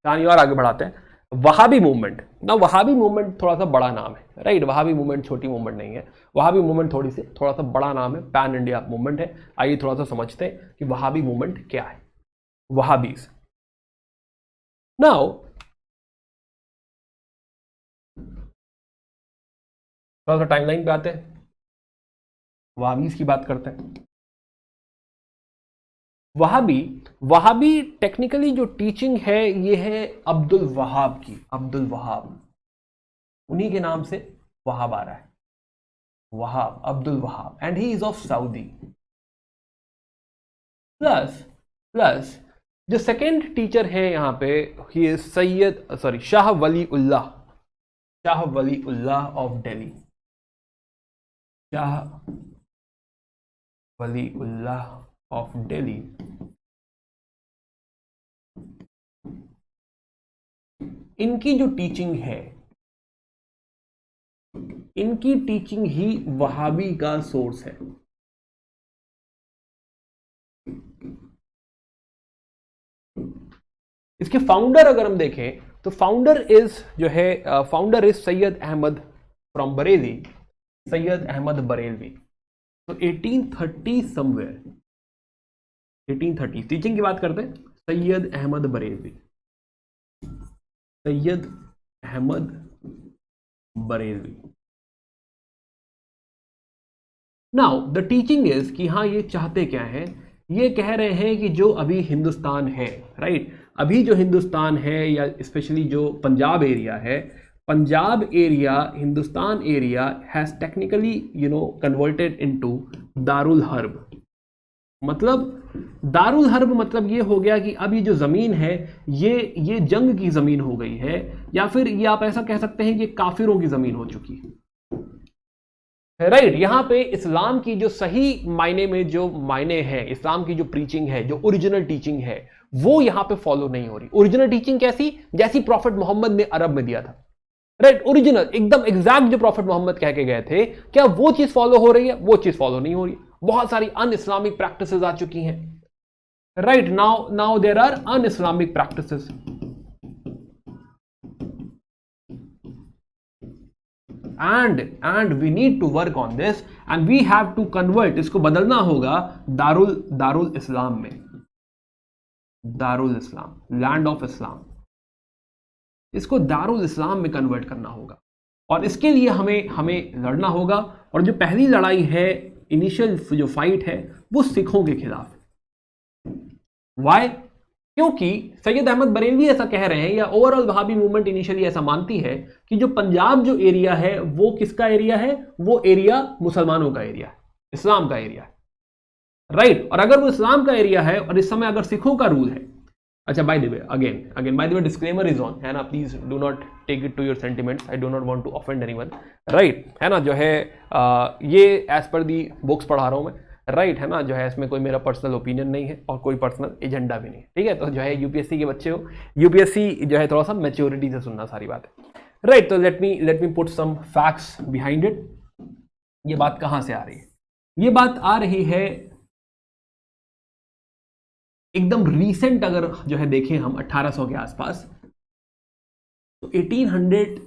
कहानी और आगे बढ़ाते हैं। वहाबी मूवमेंट। ना वहाबी मूवमेंट थोड़ा सा बड़ा नाम है, राइट। वहाबी मूवमेंट छोटी मूवमेंट नहीं है, वहाबी मूवमेंट थोड़ा सा बड़ा नाम है, पैन इंडिया मूवमेंट है। आइए थोड़ा सा समझते हैं कि वहाबी मूवमेंट क्या है। वहाबीज, नाउ थोड़ा सा टाइमलाइन पे आते हैं, वहाबीज की बात करते हैं। वहाबी, वहाबी टेक्निकली जो टीचिंग है ये है अब्दुल वहाब की। अब्दुल वहाब, उन्हीं के नाम से वहाब आ रहा है, Wahab, Abdul Wahab, and he is of Saudi. Plus plus जो सेकेंड टीचर है यहाँ पे, he is Syed, sorry, Shah Wali Ullah, Shah Wali Ullah of Delhi, Shah Wali Ullah of Delhi. इनकी जो टीचिंग है, इनकी टीचिंग ही वहाबी का सोर्स है। इसके फाउंडर अगर हम देखें तो फाउंडर इज जो है, founder is Syed Ahmed from Bareilly, Syed Ahmed Barelvi. तो 1830 समवेयर, 1830 टीचिंग की बात करते हैं, Syed Ahmed Barelvi, Syed Ahmed Barelvi. Now the teaching is कि हाँ ये चाहते क्या है, ये कह रहे हैं कि जो अभी हिंदुस्तान है, राइट, अभी जो हिंदुस्तान है या स्पेशली जो पंजाब एरिया है, Punjab area, Hindustan area has technically converted into Darul herb. मतलब दारुल हर्ब मतलब ये हो गया कि अब ये जो जमीन है ये जंग की जमीन हो गई है, या फिर ये आप ऐसा कह सकते हैं कि काफिरों की जमीन हो चुकी है, राइट। यहां पे इस्लाम की जो सही मायने में जो मायने हैं, इस्लाम की जो प्रीचिंग है, जो ओरिजिनल टीचिंग है, वो यहां पे फॉलो नहीं हो रही। ओरिजिनल टीचिंग कैसी, जैसी प्रॉफिट मोहम्मद ने अरब में दिया था, राइट, ओरिजिनल एकदम एग्जैक्ट जो प्रॉफिट मोहम्मद कह के गए थे, क्या वो चीज फॉलो हो रही है? वो चीज फॉलो नहीं हो रही। बहुत सारी अन इस्लामिक प्रैक्टिसेस आ चुकी हैं, right. Now there are un Islamic practices, and we need to work on this and we have to convert, इसको बदलना होगा दारुल इस्लाम में, दारुल इस्लाम, लैंड ऑफ इस्लाम, इसको दारुल इस्लाम में कन्वर्ट करना होगा। और इसके लिए हमें लड़ना होगा। और जो पहली लड़ाई है, इनिशियल जो फाइट है, वो सिखों के खिलाफ। वाई? क्योंकि सैयद अहमद बरेलवी ऐसा कह रहे हैं, या ओवरऑल वहाबी मूवमेंट इनिशियली ऐसा मानती है कि जो पंजाब जो एरिया है वो किसका एरिया है? वो एरिया मुसलमानों का एरिया है, इस्लाम का एरिया है, राइट। और अगर वो इस्लाम का एरिया है और इस समय अगर सिखों का रूल है, अच्छा, by the way, again by the way, disclaimer is on, है ना, please do not take it to your sentiments, I do not want to offend anyone, right, है ना, जो है ये एज पर दी बुक्स पढ़ा रहा हूं मैं, राइट, है ना, जो है इसमें कोई मेरा पर्सनल ओपिनियन नहीं है और कोई पर्सनल एजेंडा भी नहीं है, ठीक है। तो जो है यूपीएससी के बच्चे हो, यूपीएससी जो है थोड़ा सा मैच्योरिटी से सुनना सारी बात है, राइट। तो let me put some facts behind it. ये बात कहां से आ रही है? ये बात आ रही है एकदम रीसेंट, अगर जो है देखें हम 1800 के आसपास, तो 1800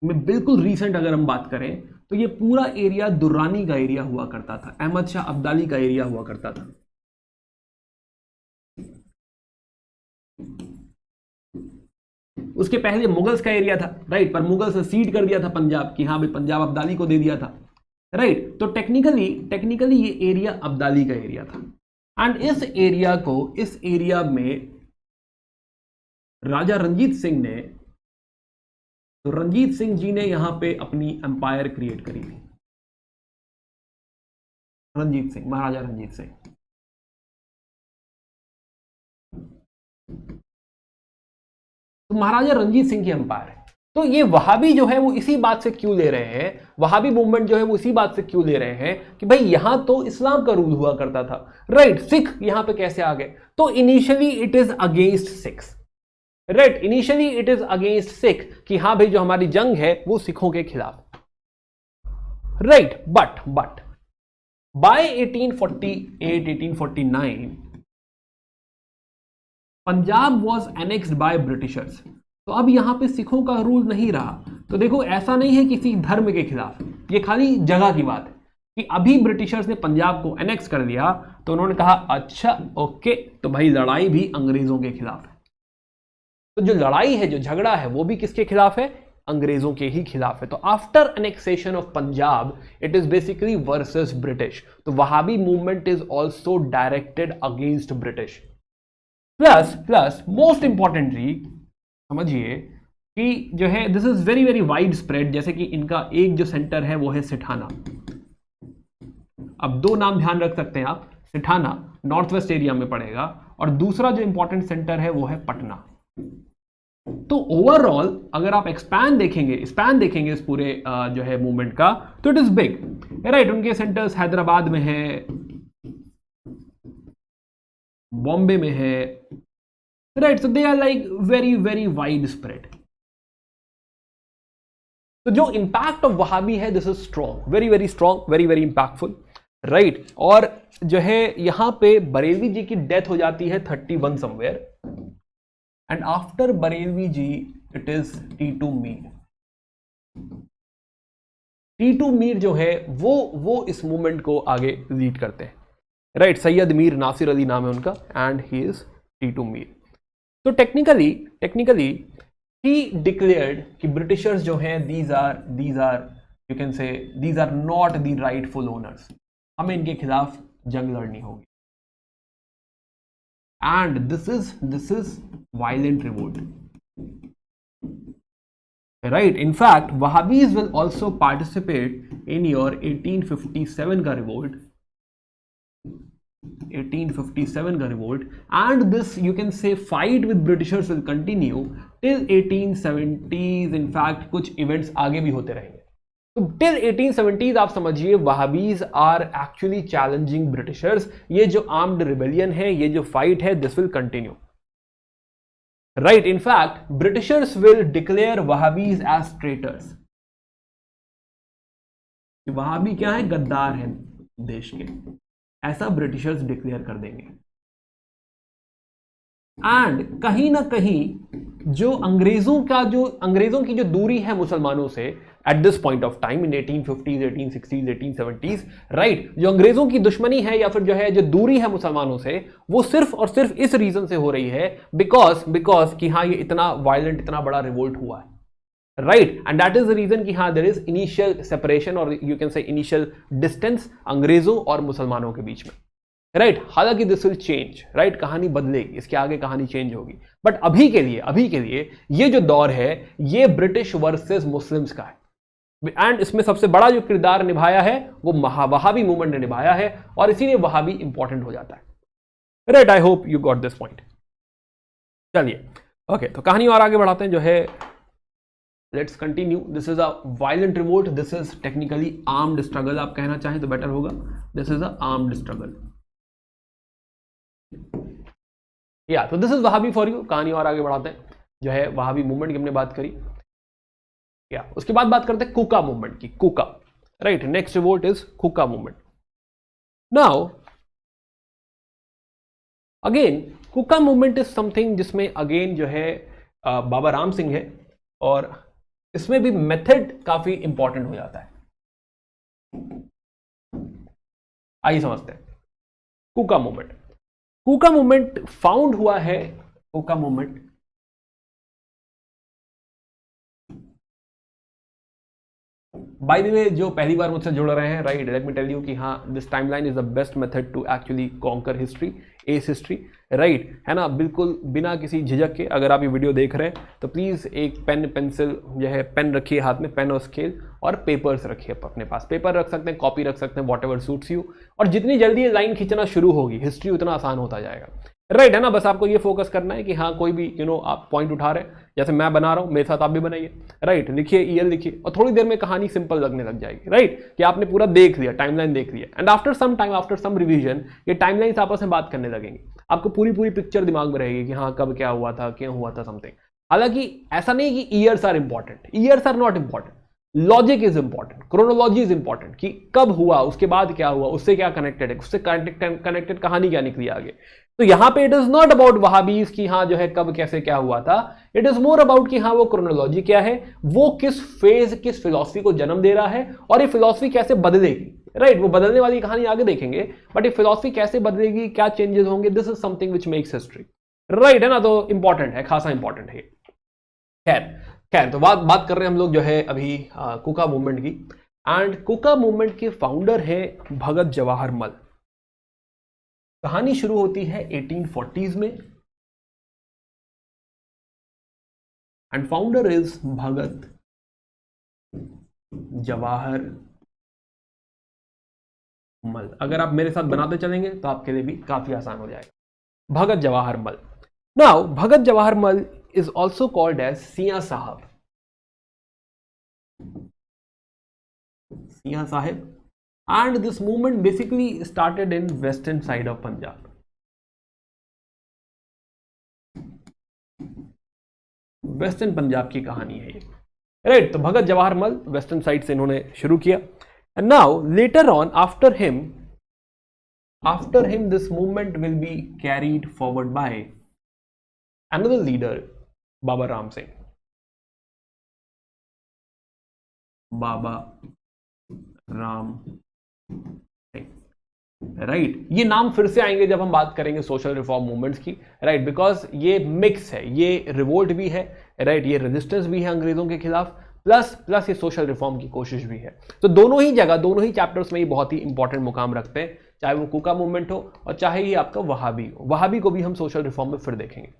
में बिल्कुल रीसेंट अगर हम बात करें तो ये पूरा एरिया दुर्रानी का एरिया हुआ करता था, अहमद शाह अब्दाली का एरिया हुआ करता था। उसके पहले मुगल्स का एरिया था, राइट, पर मुगल्स ने सीड कर दिया था पंजाब की, हाँ भाई पंजाब अब्दाली को दे दिया था, राइट। तो टेक्निकली ये एरिया अब्दाली का एरिया था। एंड इस एरिया में राजा रंजीत सिंह ने, तो रंजीत सिंह जी ने यहां पे अपनी एम्पायर क्रिएट करी थी, रंजीत सिंह, महाराजा रंजीत सिंह। तो महाराजा रंजीत सिंह की एम्पायर है। तो ये वहाबी जो है वो इसी बात से क्यों ले रहे हैं, वहाबी मूवमेंट जो है वो इसी बात से क्यों ले रहे हैं कि भाई यहां तो इस्लाम का रूल हुआ करता था, राइट। सिख यहां पे कैसे आ गए? तो initially it is against Sikhs, right. Initially it is against Sikh कि हाँ भाई जो हमारी जंग है वो सिखों के खिलाफ, right. But by 1848 1849 Punjab was annexed by Britishers. तो अब यहां पे सिखों का रूल नहीं रहा। तो देखो ऐसा नहीं है किसी धर्म के खिलाफ, ये खाली जगह की बात है कि अभी ब्रिटिशर्स ने पंजाब को एनेक्स कर लिया तो उन्होंने कहा अच्छा ओके, तो भाई लड़ाई भी अंग्रेजों के खिलाफ है। तो जो लड़ाई है, जो झगड़ा है, वो भी किसके खिलाफ है? अंग्रेजों के ही खिलाफ है। तो after annexation of Punjab it is basically versus British. तो Wahabi movement is also directed against British. Plus most importantly समझिए कि जो है this is very very widespread. जैसे कि इनका एक जो सेंटर है वो है सिठाना। अब दो नाम ध्यान रख सकते हैं आप, सिठाना नॉर्थ वेस्ट एरिया में पड़ेगा और दूसरा जो इंपॉर्टेंट सेंटर है वो है पटना। तो ओवरऑल अगर आप स्पैन देखेंगे इस पूरे जो है मूवमेंट का, तो इट इज बिग, राइट। उनके सेंटर्स हैदराबाद में है, बॉम्बे में है, right. So they are like very very widespread. तो जो इंपैक्ट ऑफ वहाबी है this is strong, very very strong, very very impactful, right. और जो है यहां पे बरेलवी जी की डेथ हो जाती है 31 somewhere, and after Barelvi ji it is Titu Mir. Titu Mir जो है वो इस मूवमेंट को आगे लीड करते हैं, राइट। सैयद मीर नासिर अली नाम है उनका, and he is Titu Mir. तो टेक्निकली ही डिक्लेयर्ड कि ब्रिटिशर्स जो हैं these are you can say these are not the rightful owners, हमें इनके खिलाफ जंग लड़नी होगी। And this is violent revolt, right. In fact Wahabis will also participate in your 1857 का रिवोल्ट, 1857 का revolt, and this you can say fight with britishers will continue till 1870s। In fact कुछ events आगे भी होते रहेंगे। तो टिल 1870s आप समझिए Wahabis are actually challenging britishers. ये जो आर्म्ड रिबेलियन है, ये जो फाइट है, this will continue, right. In fact britishers will declare Wahabis as traitors. Wahabi क्या है? गद्दार है देश के, ऐसा ब्रिटिशर्स डिक्लेयर कर देंगे। एंड कहीं ना कहीं जो अंग्रेजों की जो दूरी है मुसलमानों से eight this point of time in 1850s 1860s 1870s, right, जो अंग्रेजों की दुश्मनी है या फिर जो है जो दूरी है मुसलमानों से, वो सिर्फ और सिर्फ इस रीजन से हो रही है बिकॉज कि हाँ ये इतना वायलेंट, इतना बड़ा रिवोल्ट हुआ है, right. And that is the reason कि हाँ देयर इज इनिशियल सेपरेशन और you can say initial distance अंग्रेजों और मुसलमानों के बीच में, राइट। हालांकि दिस विल चेंज, राइट, कहानी बदलेगी, इसके आगे कहानी चेंज होगी। बट अभी के लिए ये जो दौर है ये ब्रिटिश वर्सेस मुस्लिम्स का है। एंड इसमें सबसे बड़ा जो किरदार निभाया है वो वहाबी मूवमेंट ने निभाया है, और इसीलिए वहाबी इंपॉर्टेंट हो जाता है, right. I hope you got this point. चलिए ओके, तो कहानी और आगे बढ़ाते हैं। जो है let's continue. This is a violent revolt, this is technically armed struggle, आप कहना चाहें तो बेटर होगा। This is a armed struggle, या तो this is Wahhabi for you. कहानी और आगे बढ़ाते हैं। जो है वहाबी मूवमेंट की हमने बात करी, या उसके बाद बात करते हैं कुका मूवमेंट की। Kuka, right, next revolt is Kuka movement. Now again Kuka movement is something जिसमें अगेन जो है बाबा राम सिंह है, और इसमें भी मेथड काफी इंपॉर्टेंट हो जाता है। आइए समझते हैं कुका मूवमेंट। कुका मूवमेंट फाउंड हुआ है, कुका मूवमेंट बाय द वे जो पहली बार मुझसे जुड़ रहे हैं, right, let me tell you कि हाँ this timeline is the best method to actually conquer history, as history, right, है ना। बिल्कुल बिना किसी झिझक के अगर आप ये वीडियो देख रहे हैं तो प्लीज़ एक पेन पेंसिल जो है पेन रखिए हाथ में, पेन और स्केल, और पेपर्स रखिए अपने पास। पेपर रख सकते हैं, कॉपी रख सकते हैं, वॉट एवर सूट्स यू। और जितनी जल्दी ये लाइन खींचना शुरू होगी हिस्ट्री उतना आसान होता जाएगा, राइट है ना, बस आपको ये फोकस करना है कि हाँ कोई भी आप पॉइंट उठा रहे हैं, जैसे मैं बना रहा हूं मेरे साथ आप भी बनाइए। राइट, लिखिए ईयर लिखिए और थोड़ी देर में कहानी सिंपल लगने लग जाएगी। राइट, कि आपने पूरा देख लिया, टाइमलाइन देख लिया, and after some time, after some revision, ये टाइमलाइंस आपस में बात करने लगेंगे, आपको पूरी पूरी पिक्चर दिमाग में रहेगी कि हाँ कब क्या हुआ था, क्यों हुआ था, समथिंग। हालांकि ऐसा नहीं कि years are important, years are not important, logic is important, chronology is important, कि कब हुआ, उसके बाद क्या हुआ, उससे क्या कनेक्टेड है, उससे कनेक्टेड कहानी क्या निकली आगे। तो यहां पे इट इज नॉट अबाउट वहाबीज की हाँ जो है कब कैसे क्या हुआ था, इट इज मोर अबाउट कि हाँ वो क्रोनोलॉजी क्या है, वो किस फेज किस फिलॉसफी को जन्म दे रहा है और ये फिलॉसफी कैसे बदलेगी। राइट, वो बदलने वाली कहानी आगे देखेंगे, बट ये फिलॉसफी कैसे बदलेगी, क्या चेंजेस होंगे, this is something which makes history. Right है ना, तो इंपॉर्टेंट है, खासा इंपॉर्टेंट है। खैर खैर, तो बात कर रहे हैं हम लोग जो है अभी कुका मूवमेंट की, एंड कुका मूवमेंट के फाउंडर है भगत जवाहर मल। कहानी शुरू होती है 1840s में, एंड फाउंडर इज भगत जवाहर मल। अगर आप मेरे साथ बनाते चलेंगे तो आपके लिए भी काफी आसान हो जाएगा। भगत जवाहर मल। Now Bhagat Jawahar Mal is also called as Siya Sahab, Siya Sahib, and this movement basically started in western side of Punjab. Western Punjab की कहानी है ये। राइट, तो भगत जवाहर मल वेस्टर्न साइड से इन्होंने शुरू किया, and now later on after him this movement will be carried forward by another leader, Baba Ram Singh. Baba Ram, right, ये नाम फिर से आएंगे जब हम बात करेंगे सोशल रिफॉर्म मूवमेंट्स की। राइट, बिकॉज ये मिक्स है, ये रिवोल्ट भी है, राइट, ये रेजिस्टेंस भी है अंग्रेजों के खिलाफ, प्लस ये सोशल रिफॉर्म की कोशिश भी है। तो दोनों ही जगह, दोनों ही चैप्टर्स में ये बहुत ही इंपॉर्टेंट मुकाम रखते हैं, चाहे वो कुका मूवमेंट हो और चाहे ये आपका वहाबी हो। वहाबी को भी हम सोशल रिफॉर्म में फिर देखेंगे।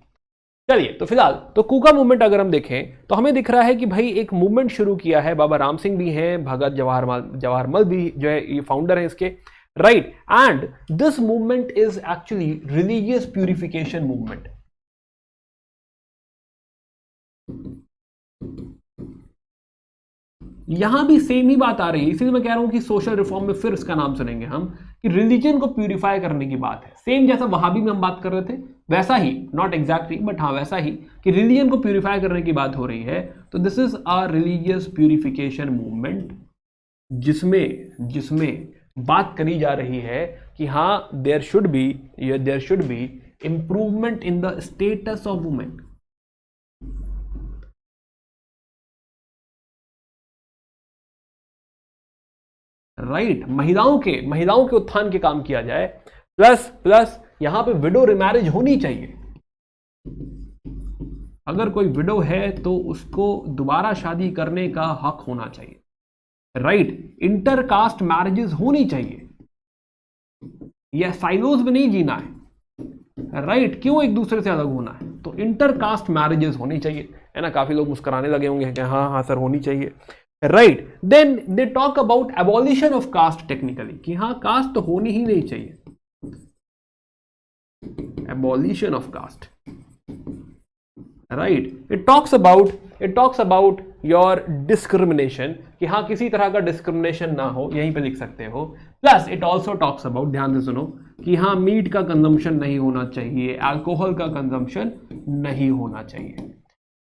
चलिए, तो फिलहाल तो कुका मूवमेंट अगर हम देखें तो हमें दिख रहा है कि भाई एक मूवमेंट शुरू किया है, बाबा राम सिंह भी हैं, भगत जवाहर मल भी जो है ये फाउंडर है इसके। Right, and this movement is actually religious purification movement. यहां भी सेम ही बात आ रही है, इसीलिए मैं कह रहा हूं कि सोशल रिफॉर्म में फिर इसका नाम सुनेंगे हम, कि रिलीजन को प्यूरिफाई करने की बात है। सेम जैसा वहाबी में हम बात कर रहे थे वैसा ही, नॉट एग्जैक्टली बट हाँ वैसा ही, कि रिलीजन को प्यूरिफाई करने की बात हो रही है। तो this is a religious purification movement, जिसमें बात करी जा रही है कि हाँ there should be improvement in the status of women. Right, महिलाओं के उत्थान के काम किया जाए, प्लस यहां पे विडो रिमैरिज होनी चाहिए। अगर कोई विडो है तो उसको दोबारा शादी करने का हक होना चाहिए। राइट, इंटरकास्ट मैरिजेस होनी चाहिए, यह साइलोज में नहीं जीना है। राइट, क्यों एक दूसरे से अलग होना है, तो इंटरकास्ट मैरिजेस होनी चाहिए, है ना। काफी लोग मुस्कुराने लगे होंगे कि हाँ सर होनी चाहिए। Right, then they talk about abolition of caste technically, कि हाँ कास्ट तो होनी ही नहीं चाहिए, abolition of caste. Right, it talks about your discrimination, कि हाँ किसी तरह का डिस्क्रिमिनेशन ना हो, यहीं पे लिख सकते हो। Plus it also talks about, ध्यान से सुनो, कि हाँ मीट का कंजम्पशन नहीं होना चाहिए, अल्कोहल का कंजम्पशन नहीं होना चाहिए।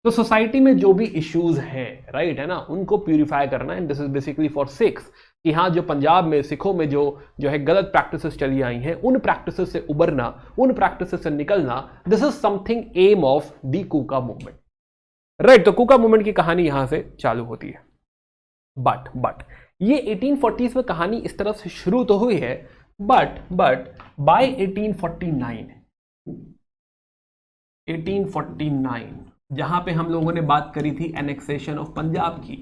तो सोसाइटी में जो भी इश्यूज हैं, राइट है ना, उनको प्यूरिफाई करना, and this is basically for six, कि हाँ जो पंजाब में सिखों में जो है गलत प्रैक्टिसेस चली आई हैं, उन प्रैक्टिसेस से उबरना, उन प्रैक्टिसेस से निकलना, this is something aim of the Kuka movement. Right, तो कुका मूवमेंट की कहानी यहां से चालू होती है। बट ये 1840s में कहानी इस तरह से शुरू तो हुई है, बट बाय 1849 जहां पे हम लोगों ने बात करी थी एनेक्सेशन ऑफ पंजाब की।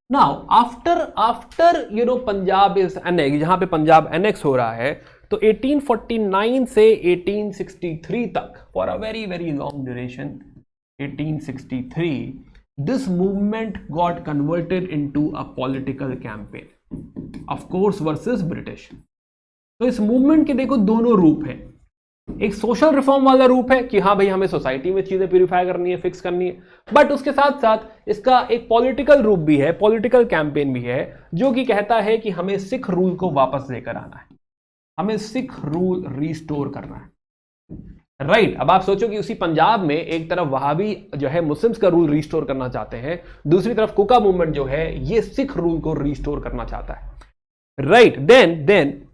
Now after Punjab is annex, जहां पे पंजाब एनेक्स हो रहा है, तो 1849 से 1863 तक, for a very very long duration, 1863, this movement got converted into a political campaign, of course versus British. तो इस मूवमेंट के देखो दोनों रूप हैं, एक सोशल रिफॉर्म वाला रूप है कि हाँ भाई हमें सोसाइटी में चीजें प्यूरिफाई करनी है, फिक्स करनी है, बट उसके साथ साथ इसका एक पॉलिटिकल रूप भी है, पॉलिटिकल कैंपेन भी है, जो कि कहता है कि हमें सिख रूल को वापस लेकर आना है, हमें सिख रूल रिस्टोर करना है। राइट अब आप सोचो कि उसी पंजाब में एक तरफ वहाबी जो है मुस्लिम्स का रूल रिस्टोर करना चाहते हैं, दूसरी तरफ कुका मूवमेंट जो है ये सिख रूल को रिस्टोर करना चाहता है। राइट देन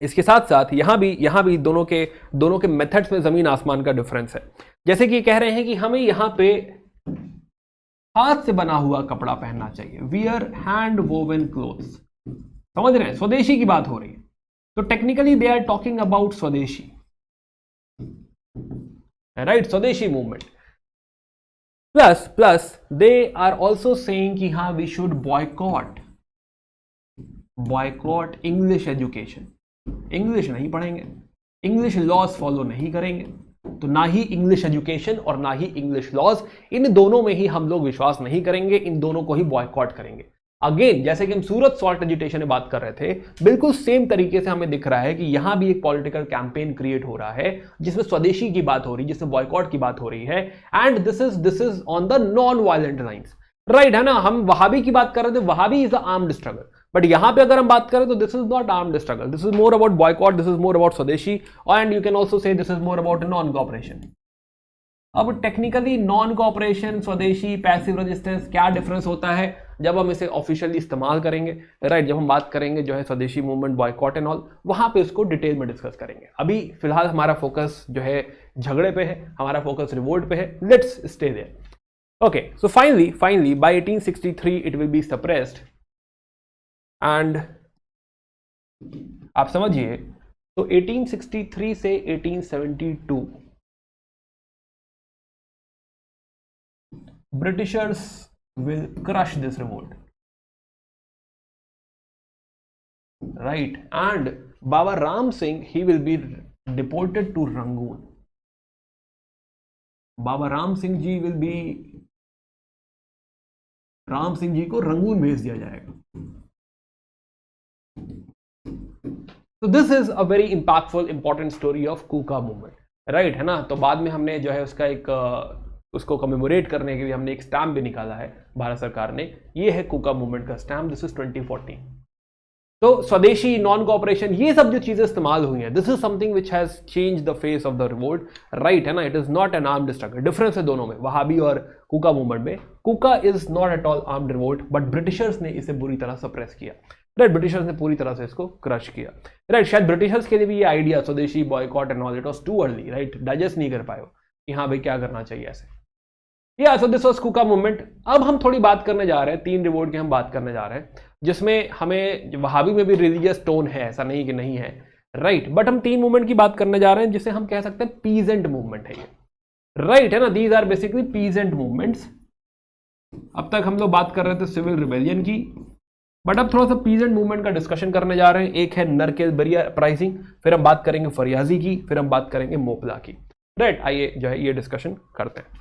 इसके साथ साथ यहां भी दोनों के मेथड्स में जमीन आसमान का डिफरेंस है। जैसे कि कह रहे हैं कि हमें यहां पे हाथ से बना हुआ कपड़ा पहनना चाहिए, वियर हैंड वोवन क्लोथ्स, समझ रहे हैं, स्वदेशी की बात हो रही है। तो technically they are talking about swadeshi, right, swadeshi movement. Plus they are also saying कि हाँ we should boycott English education, English नहीं पढ़ेंगे, इंग्लिश लॉज फॉलो नहीं करेंगे, तो ना ही इंग्लिश एजुकेशन और ना ही इंग्लिश लॉज, इन दोनों में ही हम लोग विश्वास नहीं करेंगे, इन दोनों को ही बॉयकॉट करेंगे। अगेन जैसे कि हम सूरत सॉल्ट एजिटेशन में बात कर रहे थे, बिल्कुल सेम तरीके से हमें दिख रहा है कि यहां भी एक पॉलिटिकल कैंपेन क्रिएट हो रहा है जिसमें स्वदेशी की बात हो रही है, जिसमें बॉयकॉट की बात हो रही है, and this is on the non violent lines, right है ना। हम वहाबी की बात कर रहे थे, Wahabi is a armed struggle, but यहां पे अगर हम बात करें तो this is not armed struggle, this is more about boycott, this is more about swadeshi, and you can also say this is more about non cooperation. अब technically non cooperation, swadeshi, passive resistance, क्या difference होता है जब हम इसे officially इस्तेमाल करेंगे, right, जब हम बात करेंगे जो है स्वदेशी मूवमेंट, बॉयकॉट एंड ऑल, वहां पे उसको डिटेल में डिस्कस करेंगे। अभी फिलहाल हमारा फोकस जो है झगड़े पे है, हमारा फोकस रिवोल्ट पे है, let's stay there. Okay, so finally by 1863 it will be suppressed, and आप समझिए तो 1863 से 1872 Britishers will crush this revolt, right, and Baba Ram Singh, he will be deported to Rangoon. Baba Ram Singh ji will be, Ram Singh ji को Rangoon भेज दिया जाएगा। तो this is a very impactful important story of Kuka movement, right है ना। तो बाद में हमने जो है उसका एक उसको कमेमोरेट करने के लिए हमने एक स्टैम्प भी निकाला है भारत सरकार ने, ये है कुका मूवमेंट का स्टैम्प, दिस इज 2014। तो स्वदेशी, नॉन कोऑपरेशन, ये सब जो चीजें इस्तेमाल हुई हैं, this is something which has change the face of the revolt, right है ना। It is not an armed struggle, difference है दोनों में, वहाबी और कुका मूवमेंट में। Kuka is not at all armed revolt, but britishers ने इसे बुरी तरह सप्रेस किया, राइट, ब्रिटिशर्स ने पूरी तरह से इसको क्रश किया, राइट। शायद ब्रिटिशर्स के लिए भी ये आइडिया स्वदेशी, boycott and all, it was too early, right, digest नहीं कर पाए कि हाँ भाई क्या करना चाहिए ऐसे। Yeah so this was Kuka movement. अब हम थोड़ी बात करने जा रहे हैं, 3 रिवोल्ट की हम बात करने जा रहे हैं, जिसमें हमें वहाबी में भी रिलीजियस टोन है, ऐसा नहीं कि नहीं है, राइट, बट हम 3 मूवमेंट की बात करने जा रहे हैं जिसे हम कह सकते हैं पीजेंट मूवमेंट है ये, राइट है ना। These are basically peasant movements. अब तक हम लोग बात कर रहे थे सिविल रिबेलियन की, बट अब थोड़ा सा पीजेंट मूवमेंट का डिस्कशन करने जा रहे हैं। एक है नरकेल बरिया अपराइजिंग, फिर हम बात करेंगे फरियाजी की, फिर हम बात करेंगे मोपला की, राइट। आइए जो है ये डिस्कशन करते हैं।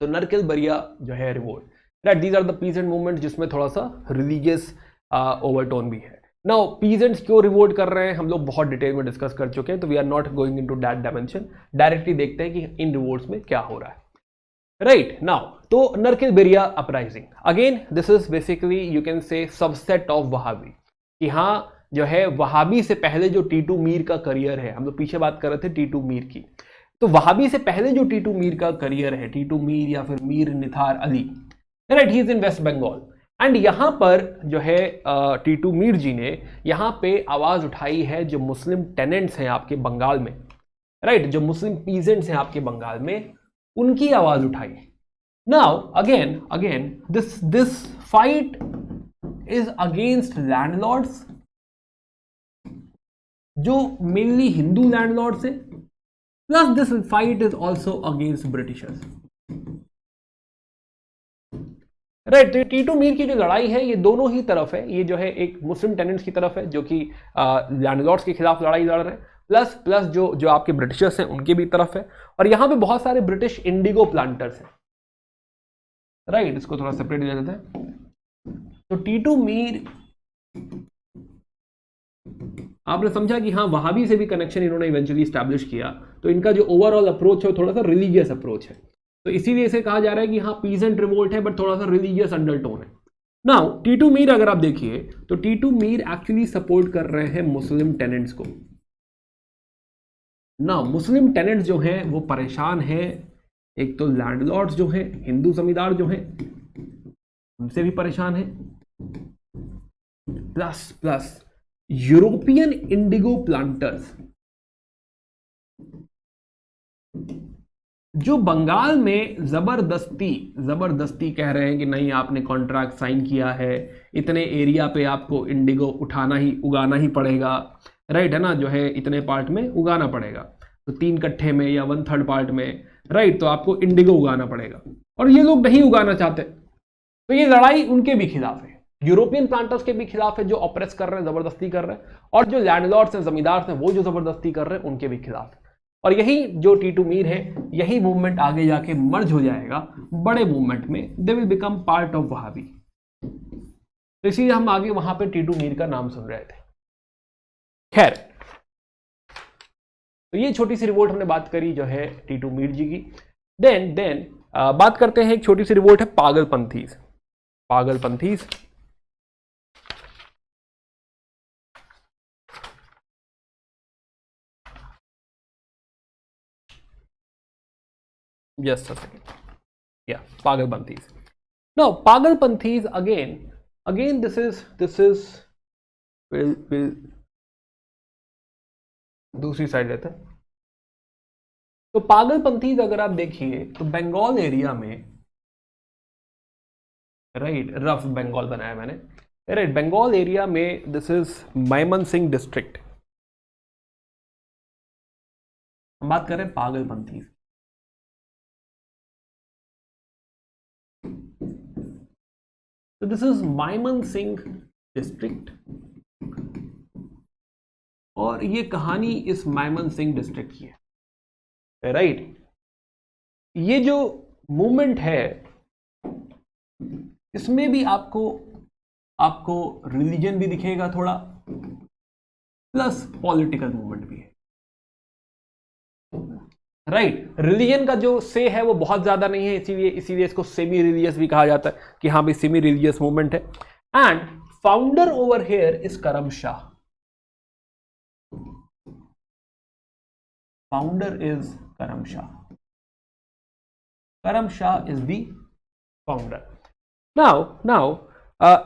तो नरकेल बरिया जो है revolt, right, these are the peasant movement जिसमें थोड़ा सा रिलीजियस ओवरटोन भी है। नाउ पीजेंट्स क्यों रिवोल्ट कर रहे हैं हम लोग बहुत डिटेल में डिस्कस कर चुके हैं, तो we are not going into that dimension, directly देखते हैं कि इन रिवोल्ट्स में क्या हो रहा है, राइट। नाउ तो नरकेल बरिया uprising, again this is basically you can से सबसेट ऑफ वहाबी, कि हाँ जो है वहाबी से पहले जो टीटू मीर का करियर है, हम लोग पीछे बात कर रहे थे टीटू मीर की, तो वहाबी से पहले जो टीटू मीर का करियर है, टीटू मीर या फिर Mir Nithar Ali, right, he is in West Bengal, and यहां पर जो है टीटू मीर जी ने यहां पे आवाज उठाई है जो मुस्लिम टेनेंट्स हैं आपके बंगाल में, राइट, जो मुस्लिम पीजेंट्स हैं आपके बंगाल में, उनकी आवाज उठाई। Now again this fight is against landlords, जो मेनली हिंदू लैंडलॉर्ड्स हैं, plus this fight is also against Britishers, right. Titu Mir की जो लड़ाई है ये दोनों ही तरफ है, ये जो है एक मुस्लिम टेनेंट्स की तरफ है जो कि लैंडलॉर्ड्स के खिलाफ लड़ाई लड़ रहे हैं, प्लस जो आपके ब्रिटिशर्स हैं उनके भी तरफ है, और यहां पे बहुत सारे ब्रिटिश इंडिगो प्लांटर्स हैं, राइट, इसको थोड़ा सेपरेट ले लेते हैं। तो टीटू मीर आपने समझा कि हाँ वहाबी से भी कनेक्शन इन्होंने इवेंचुअली स्टैब्लिश किया, तो इनका जो ओवरऑल अप्रोच है थोड़ा सा रिलीजियस अप्रोच है, तो इसीलिए इसे कहा जा रहा है कि हाँ पीजेंट रिवोल्ट है बट थोड़ा सा रिलीजियस अंडरटोन है। नाउ टीटू मीर अगर आप देखिए तो टीटू मीर एक्चुअली सपोर्ट कर रहे हैं मुस्लिम टेनेंट्स को। ना मुस्लिम टेनेंट्स जो हैं वो परेशान हैं, एक तो लैंडलॉर्ड्स जो हैं, हिंदू जमींदार जो हैं उनसे भी परेशान हैं, plus plus European Indigo planters जो बंगाल में जबरदस्ती कह रहे हैं कि नहीं आपने कॉन्ट्रैक्ट साइन किया है, इतने एरिया पे आपको इंडिगो उगाना ही पड़ेगा, राइट है ना, जो है इतने पार्ट में उगाना पड़ेगा, तो 3 कट्ठे में या 1/3 पार्ट में, राइट, तो आपको इंडिगो उगाना पड़ेगा, और ये लोग नहीं उगाना चाहते, तो ये लड़ाई उनके भी खिलाफ है, यूरोपियन प्लांटर्स के भी खिलाफ है जो ऑपरेस कर रहे हैं, जबरदस्ती कर रहे हैं, और जो लैंडलॉर्ड्स हैं, जमींदार हैं, वो जो जबरदस्ती कर रहे हैं उनके भी खिलाफ है। और यही जो टीटू मीर है, यही मूवमेंट आगे जाके मर्ज हो जाएगा बड़े मूवमेंट में, they will become part of Wahhabi. तो इसीलिए हम आगे वहां पे टीटू मीर का नाम सुन रहे थे। खैर, तो ये छोटी सी रिवोल्ट हमने बात करी जो है टीटू मीर जी की। देन बात करते हैं, एक छोटी सी रिवोल्ट है पागलपंथीज। Just a second. Yeah, Pagalpanthis. Now, Pagalpanthis again this is will दूसरी साइड लेते हैं। तो पागलपंथीज अगर आप देखिए तो बंगाल एरिया में, राइट, रफ बंगाल बनाया मैंने, राइट, बंगाल एरिया में दिस इज मायमनसिंह डिस्ट्रिक्ट। हम बात कर रहे हैं पागलपंथीज। So this is मायमनसिंह डिस्ट्रिक्ट, और ये कहानी इस मायमनसिंह डिस्ट्रिक्ट की है, राइट। ये जो मूवमेंट है इसमें भी आपको रिलीजन भी दिखेगा थोड़ा, प्लस पॉलिटिकल मूवमेंट भी है, राइट। रिलीजन का जो से है वो बहुत ज्यादा नहीं है, इसीलिए इसको सेमी रिलीजियस भी कहा जाता है कि हाँ भाई सेमी रिलीजियस मूवमेंट है। And founder over here is करम शाह। फाउंडर इज करम शाह। करम Shah is the founder. Now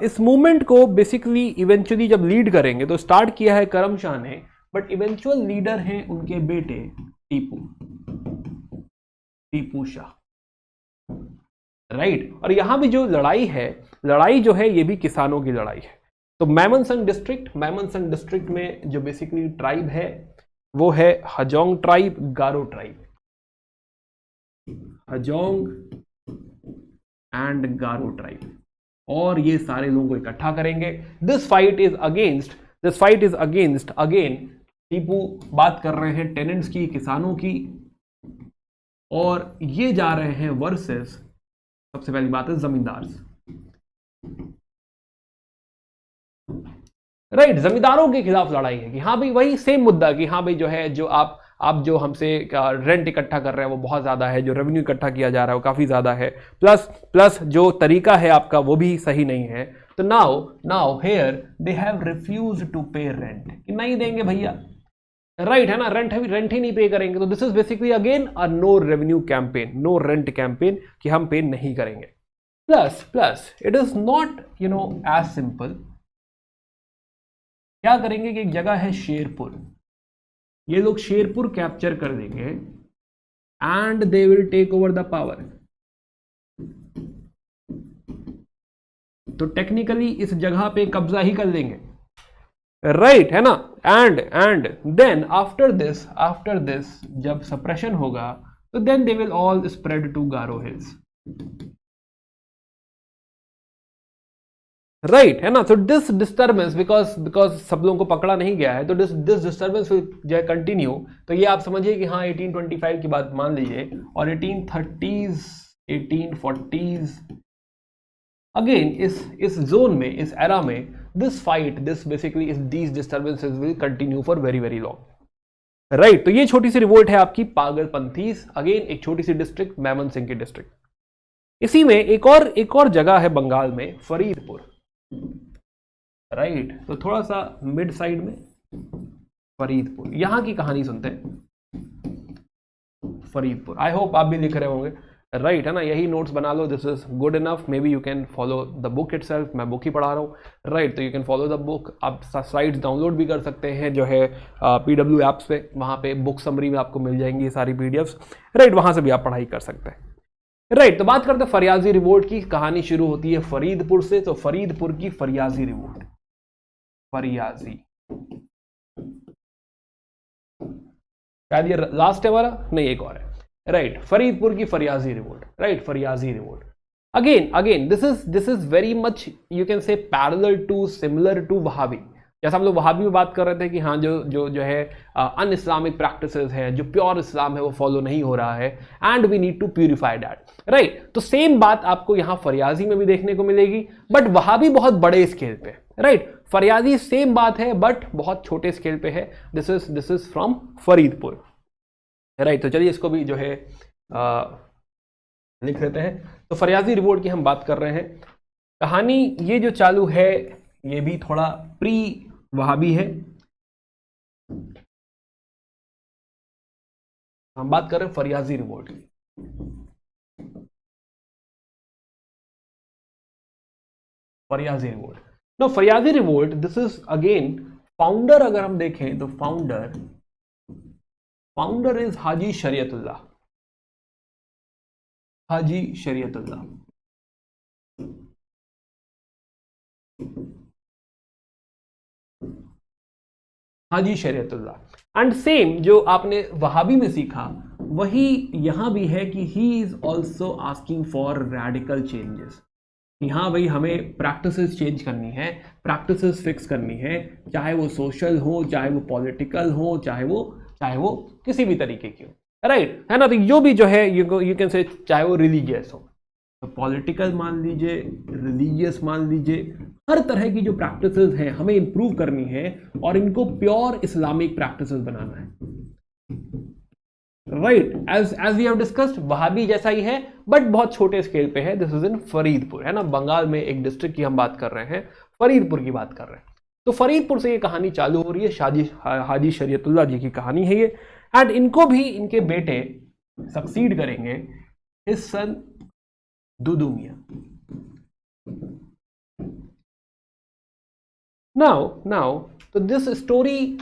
इस मूवमेंट को बेसिकली इवेंचुअली जब लीड करेंगे तो स्टार्ट किया है करम शाह ने, बट इवेंचुअल लीडर हैं उनके बेटे टीपू शाह, राइट। और यहां भी जो लड़ाई जो है ये भी किसानों की लड़ाई है। तो मायमनसिंह डिस्ट्रिक्ट में जो बेसिकली ट्राइब है वो है Hajong tribe, Garo tribe, Hajong and Garo tribe, और ये सारे लोगों को इकट्ठा करेंगे। This fight is against again, Tipu बात कर रहे हैं टेनेंट्स की, किसानों की, और ये जा रहे हैं वर्सेस, सबसे पहली बात है जमींदार, राइट। जमींदारों के खिलाफ लड़ाई है कि हाँ भाई वही सेम मुद्दा कि हाँ भाई जो है जो आप जो हमसे रेंट इकट्ठा कर रहे हैं वो बहुत ज्यादा है, जो रेवेन्यू इकट्ठा किया जा रहा है वो काफी ज्यादा है, प्लस जो तरीका है आपका वो भी सही नहीं है। तो now here they have refused to pay rent, कि नहीं देंगे भैया, राइट है ना, रेंट ही नहीं पे करेंगे। तो this is basically again a no revenue campaign, no rent campaign, कि हम पे नहीं करेंगे। Plus it is not as simple. क्या करेंगे कि एक जगह है शेरपुर, ये लोग शेरपुर कैप्चर कर देंगे and they will take over the power. तो टेक्निकली इस जगह पे कब्जा ही कर लेंगे, राइट है ना। एंड देन आफ्टर दिस जब सप्रेशन होगा तो then they will all spread to Garo hills, right है ना। सो दिस डिस्टर्बेंस बिकॉज सब लोगों को पकड़ा नहीं गया है, तो दिस डिस्टर्बेंस जो है कंटिन्यू। तो ये आप समझिए कि हाँ 1825 की बात मान लीजिए, और 1830s 1840s अगेन इस जोन में, इस एरा में this fight, this basically these disturbances will continue for very very long. Right, तो ये छोटी सी रिवोल्ट है आपकी पागलपंथीज, अगेन एक छोटी सी डिस्ट्रिक्ट मैमन सिंह की डिस्ट्रिक्ट। इसी में एक और जगह है बंगाल में, फरीदपुर। राइट, तो थोड़ा सा मिड साइड में फरीदपुर, यहां की कहानी सुनते हैं। फरीदपुर, आई होप आप भी लिख रहे होंगे, राइट, है ना, यही नोट्स बना लो, this is good enough, maybe you can follow the book itself, मैं बुक ही पढ़ा रहा हूँ, राइट, तो you can follow the book. आप स्लाइड्स डाउनलोड भी कर सकते हैं जो है PW ऐप्स पे, वहाँ पे बुक समरी में आपको मिल जाएंगी ये सारी PDFs, राइट, वहाँ से भी आप पढ़ाई कर सकते हैं। राइट, तो बात करते हैं फरियाजी रिवोल्ट की। कहानी शुरू होती है फरीदपुर से, तो फरीदपुर की फरियाजी रिवोल्ट, फरियाजी, शायद ये लास्ट है वाला, नहीं एक और है, राइट, फरीदपुर की Faraizi revolt, right, Faraizi revolt. Again this is very much you can say parallel to, similar to Wahabi. जैसा हम लोग वहाबी में बात कर रहे थे कि हाँ जो है अन इस्लामिक प्रैक्टिसेस है, जो प्योर इस्लाम है वो फॉलो नहीं हो रहा है, and we need to purify that, right. तो सेम बात आपको यहाँ फरियाजी में भी देखने को मिलेगी, बट वहाबी बहुत बड़े स्केल पे, राइट। फरियाजी सेम बात है बट बहुत छोटे स्केल पे है। This is from Faridpur, right. तो चलिए इसको भी जो है लिख लेते हैं। तो फरियाजी रिवोल्ट की हम बात कर रहे हैं। कहानी ये जो चालू है ये भी थोड़ा प्री वहाबी है। हम बात कर रहे हैं फरियाजी रिवोल्ट की। Faraizi revolt, no Faraizi revolt, this is again founder, अगर हम देखें तो founder is Haji Shariatullah, Haji Shariatullah, Haji Shariatullah. And same जो आपने वहाबी में सीखा वही यहां भी है कि he is also asking for radical changes, कि हाँ भाई हमें प्रैक्टिसेस चेंज करनी है, प्रैक्टिसेस फिक्स करनी है, चाहे वो सोशल हो, चाहे वो पॉलिटिकल हो, चाहे वो किसी भी तरीके की हो, राइट, है ना। तो जो भी जो है यू कैन से, चाहे वो रिलीजियस हो, तो पॉलिटिकल मान लीजिए, रिलीजियस मान लीजिए, हर तरह की जो प्रैक्टिसेस हैं हमें इंप्रूव करनी है और इनको प्योर इस्लामिक प्रैक्टिसेस बनाना है, right. As we have discussed, Wahabi जैसा ही है बट बहुत छोटे स्केल पे है। दिस इज इन फरीदपुर, है ना, बंगाल में एक डिस्ट्रिक्ट की हम बात कर रहे हैं, फरीदपुर की बात कर रहे हैं। तो फरीदपुर से ये कहानी चालू हो रही है, हाजी शरीयतुल्लाह जी की कहानी है ये। एंड इनको भी इनके बेटे सक्सीड करेंगे, his son Dudu Miyan. Now तो दिस स्टोरी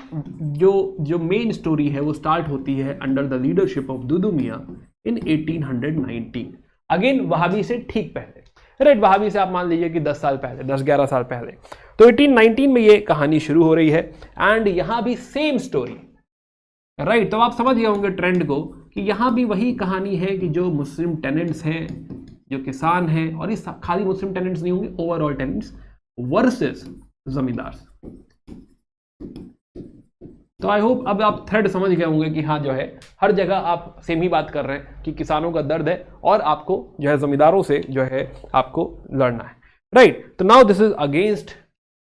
जो मेन स्टोरी है वो स्टार्ट होती है under the leadership of Dudu Miyan in 1819, again Wahabi से ठीक पहले, राइट। वहाबी से आप मान लीजिए कि 10 साल पहले, 10-11 साल पहले। तो 1819 में ये कहानी शुरू हो रही है एंड यहां भी सेम स्टोरी, राइट। तो आप समझ गए होंगे ट्रेंड को कि यहां भी वही कहानी है कि जो मुस्लिम टेनेंट्स हैं, जो किसान हैं, और इस खाली मुस्लिम टेनेंट्स नहीं होंगे, ओवरऑल टेनेंट्स वर्सेस जमींदार। तो आई होप अब आप थ्रेड समझ गए होंगे कि हाँ जो है हर जगह आप सेम ही बात कर रहे हैं कि किसानों का दर्द है और आपको जो है जमींदारों से जो है आपको लड़ना है, राइट। तो now this is against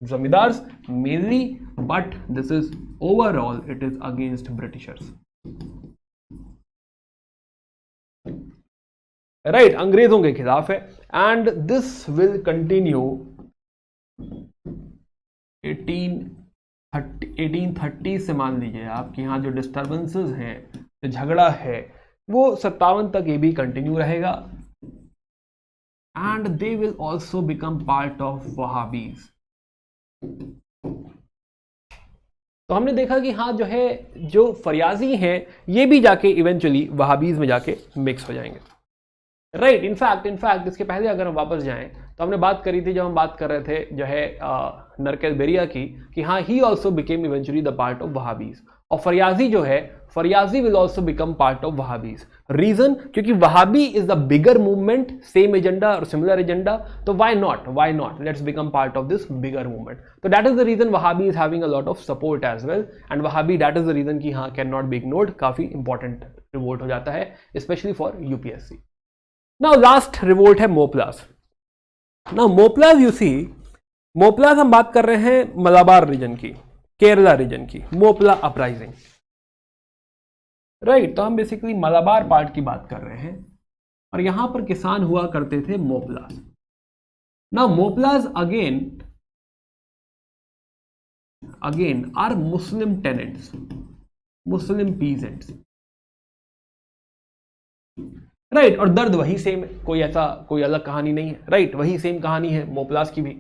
zamindars mainly, but this is overall it is against Britishers, right, अंग्रेजों के खिलाफ है। एंड दिस विल कंटिन्यू 1830 से, मान लीजिए आप कि यहाँ जो डिस्टर्बेंसेस हैं, जो झगड़ा है, वो 57 तक ये भी कंटिन्यू रहेगा। And they will also become part of Wahabis. तो हमने देखा कि हाँ जो है जो फरियाजी हैं ये भी जाके इवेंचुअली वहाबीज में जाके मिक्स हो जाएंगे, राइट। इनफैक्ट इसके पहले अगर हम वापस जाएं तो हमने बात करी थी, जब हम बात कर रहे थे जो है नरकेल बेरिया की, कि हाँ he also became eventually the part of Wahabis. और फरियाजी जो है, Faraizi will also become part of Wahabis. Reason, क्योंकि Wahabi is the bigger movement, same agenda और सिमिलर एजेंडा, तो why not let's become part of this bigger movement. तो that is the reason Wahabi is having a lot of support as well, and Wahabi that is the reason कि हाँ can not be ignored, काफी important revolt हो जाता है specially for UPSC. Now last revolt है मोपलास। Now मोपलास, you see, मोपलाज हम बात कर रहे हैं मलाबार रीजन की, केरला रीजन की, मोपला अपराइजिंग, राइट। तो हम बेसिकली मलाबार पार्ट की बात कर रहे हैं और यहां पर किसान हुआ करते थे Moplahs. Now Moplahs again are Muslim tenants, Muslim peasants, right. और दर्द वही सेम है, कोई अलग कहानी नहीं है, राइट। वही सेम कहानी है मोपलाज की भी।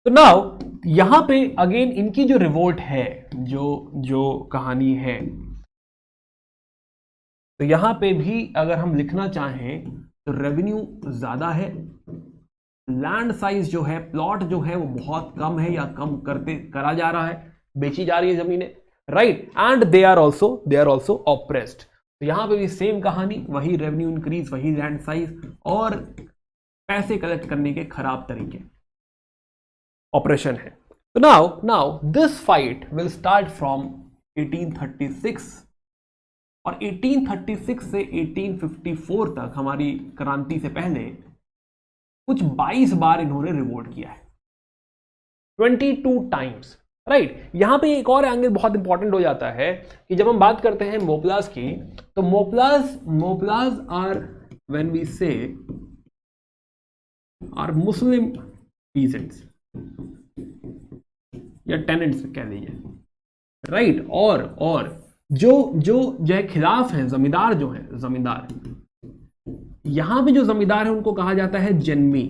तो नाउ यहां पे अगेन इनकी जो रिवोल्ट है, जो कहानी है, तो यहां पे भी अगर हम लिखना चाहें तो रेवेन्यू ज्यादा है, लैंड साइज जो है, प्लॉट जो है वो बहुत कम है या कम करा जा रहा है, बेची जा रही है जमीनें, right. And they are also oppressed. तो यहां पे भी सेम कहानी, वही रेवेन्यू इंक्रीज, वही लैंड साइज और पैसे कलेक्ट करने के खराब तरीके, ऑपरेशन है। तो now this fight will start from 1836 और 1836 से 1854 तक, हमारी क्रांति से पहले कुछ 22 बार इन्होंने रिवोल्ट किया है, 22 टाइम्स, राइट। यहां पे एक और एंगल बहुत इंपॉर्टेंट हो जाता है कि जब हम बात करते हैं मोपलाज की, तो मोपलाज आर, व्हेन वी से, आर मुस्लिम पीजेंट्स या टेनेंट्स कह लीजिए, राइट। और जो है खिलाफ है, जमींदार जो है, जमींदार, यहां पे जो जमींदार है उनको कहा जाता है जन्मी,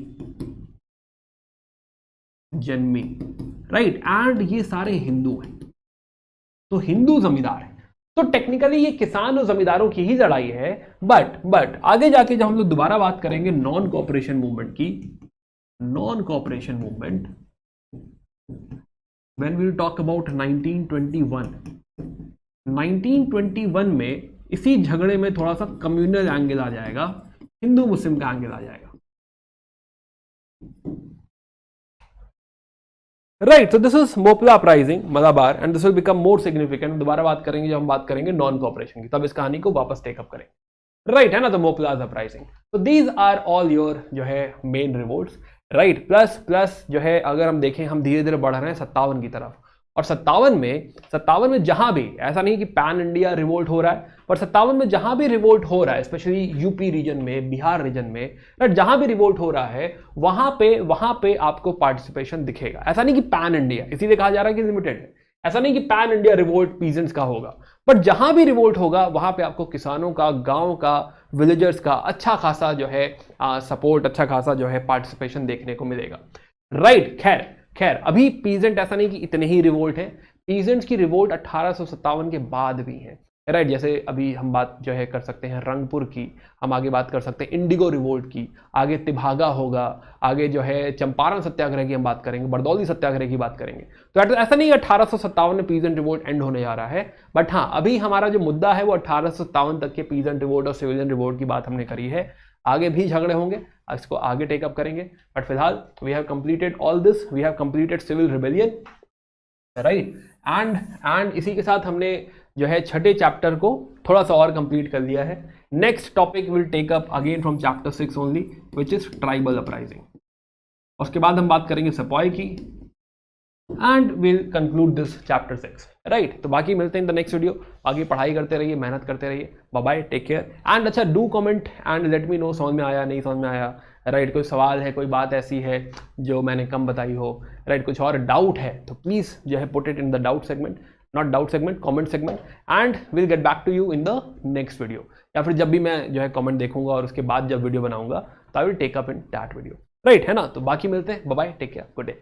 राइट। एंड ये सारे हिंदू हैं, तो हिंदू जमींदार है। तो टेक्निकली ये किसान और जमींदारों की ही लड़ाई है, बट आगे जाके जब हम लोग दोबारा बात करेंगे नॉन कोऑपरेशन मूवमेंट की, non cooperation movement, when we talk about 1921 में इसी झगड़े में थोड़ा सा कम्युनल एंगल आ जाएगा, हिंदू मुस्लिम का एंगल आ जाएगा, right. So this is Moplah uprising Malabar and this will become more significant. दोबारा बात करेंगे जब हम बात करेंगे नॉन कोऑपरेशन की, तब इस कहानी को वापस टेकअप करेंगे, राइट, है ना। तो मोपलाज अपराइजिंग, तो दीज आर ऑल योर जो है मेन रिवोल्ट्स, राइट। प्लस जो है अगर हम देखें, हम धीरे धीरे बढ़ रहे हैं 57 की तरफ, और 57 में जहां भी, ऐसा नहीं कि पैन इंडिया रिवोल्ट हो रहा है, पर 57 में जहां भी रिवोल्ट हो रहा है, स्पेशली यूपी रीजन में, बिहार रीजन में, राइट, जहां भी रिवोल्ट हो रहा है वहां पे आपको पार्टिसिपेशन दिखेगा। ऐसा नहीं कि पैन इंडिया, इसीलिए कहा जा रहा है कि लिमिटेड है, ऐसा नहीं कि पैन इंडिया रिवोल्ट पीजेंट्स का होगा, बट जहां भी रिवोल्ट होगा वहां पे आपको किसानों का, गांव का, विलेजर्स का अच्छा खासा जो है सपोर्ट, अच्छा खासा जो है पार्टिसिपेशन देखने को मिलेगा, राइट। खैर अभी पीजेंट ऐसा नहीं कि इतने ही रिवोल्ट हैं, पीजेंट्स की रिवोल्ट 1857 के बाद भी है, राइट। जैसे अभी हम बात जो है कर सकते हैं रंगपुर की, हम आगे बात कर सकते हैं इंडिगो रिवोल्ट की, आगे तिभागा होगा, आगे जो है चंपारण सत्याग्रह की हम बात करेंगे, बरदौली सत्याग्रह की बात करेंगे। तो ऐसा नहीं 1857 में पीजेंट रिवोल्ट एंड होने जा रहा है, बट हाँ अभी हमारा जो मुद्दा है वो 1857 तक के पीजेंट रिवोल्ट और सिविलियन रिवोल्ट की बात हमने करी है। आगे भी झगड़े होंगे, इसको आगे टेकअप करेंगे, बट फिलहाल we have completed all this, we have completed civil rebellion, right. And इसी के साथ हमने जो है छठे चैप्टर को थोड़ा सा और कंप्लीट कर लिया है। Next topic will take up again from chapter 6 only, which is tribal uprising. उसके बाद हम बात करेंगे सेपॉय की and will conclude this chapter 6, right. तो बाकी मिलते हैं इन द नेक्स्ट वीडियो। आगे पढ़ाई करते रहिए, मेहनत करते रहिए, bye bye, take care and अच्छा do comment and let me know समझ में आया नहीं समझ में आया, राइट। कोई सवाल है, कोई बात ऐसी है जो मैंने कम बताई हो, राइट, कुछ और डाउट है तो प्लीज़ जो है put it in the doubt segment, not doubt segment, comment segment, and will get back to you in the next video. या फिर जब भी मैं जो है कमेंट देखूंगा और उसके बाद जब वीडियो बनाऊंगा तो I will take up in that video, right, है ना। तो बाकी मिलते हैं, bye bye, take care, good day.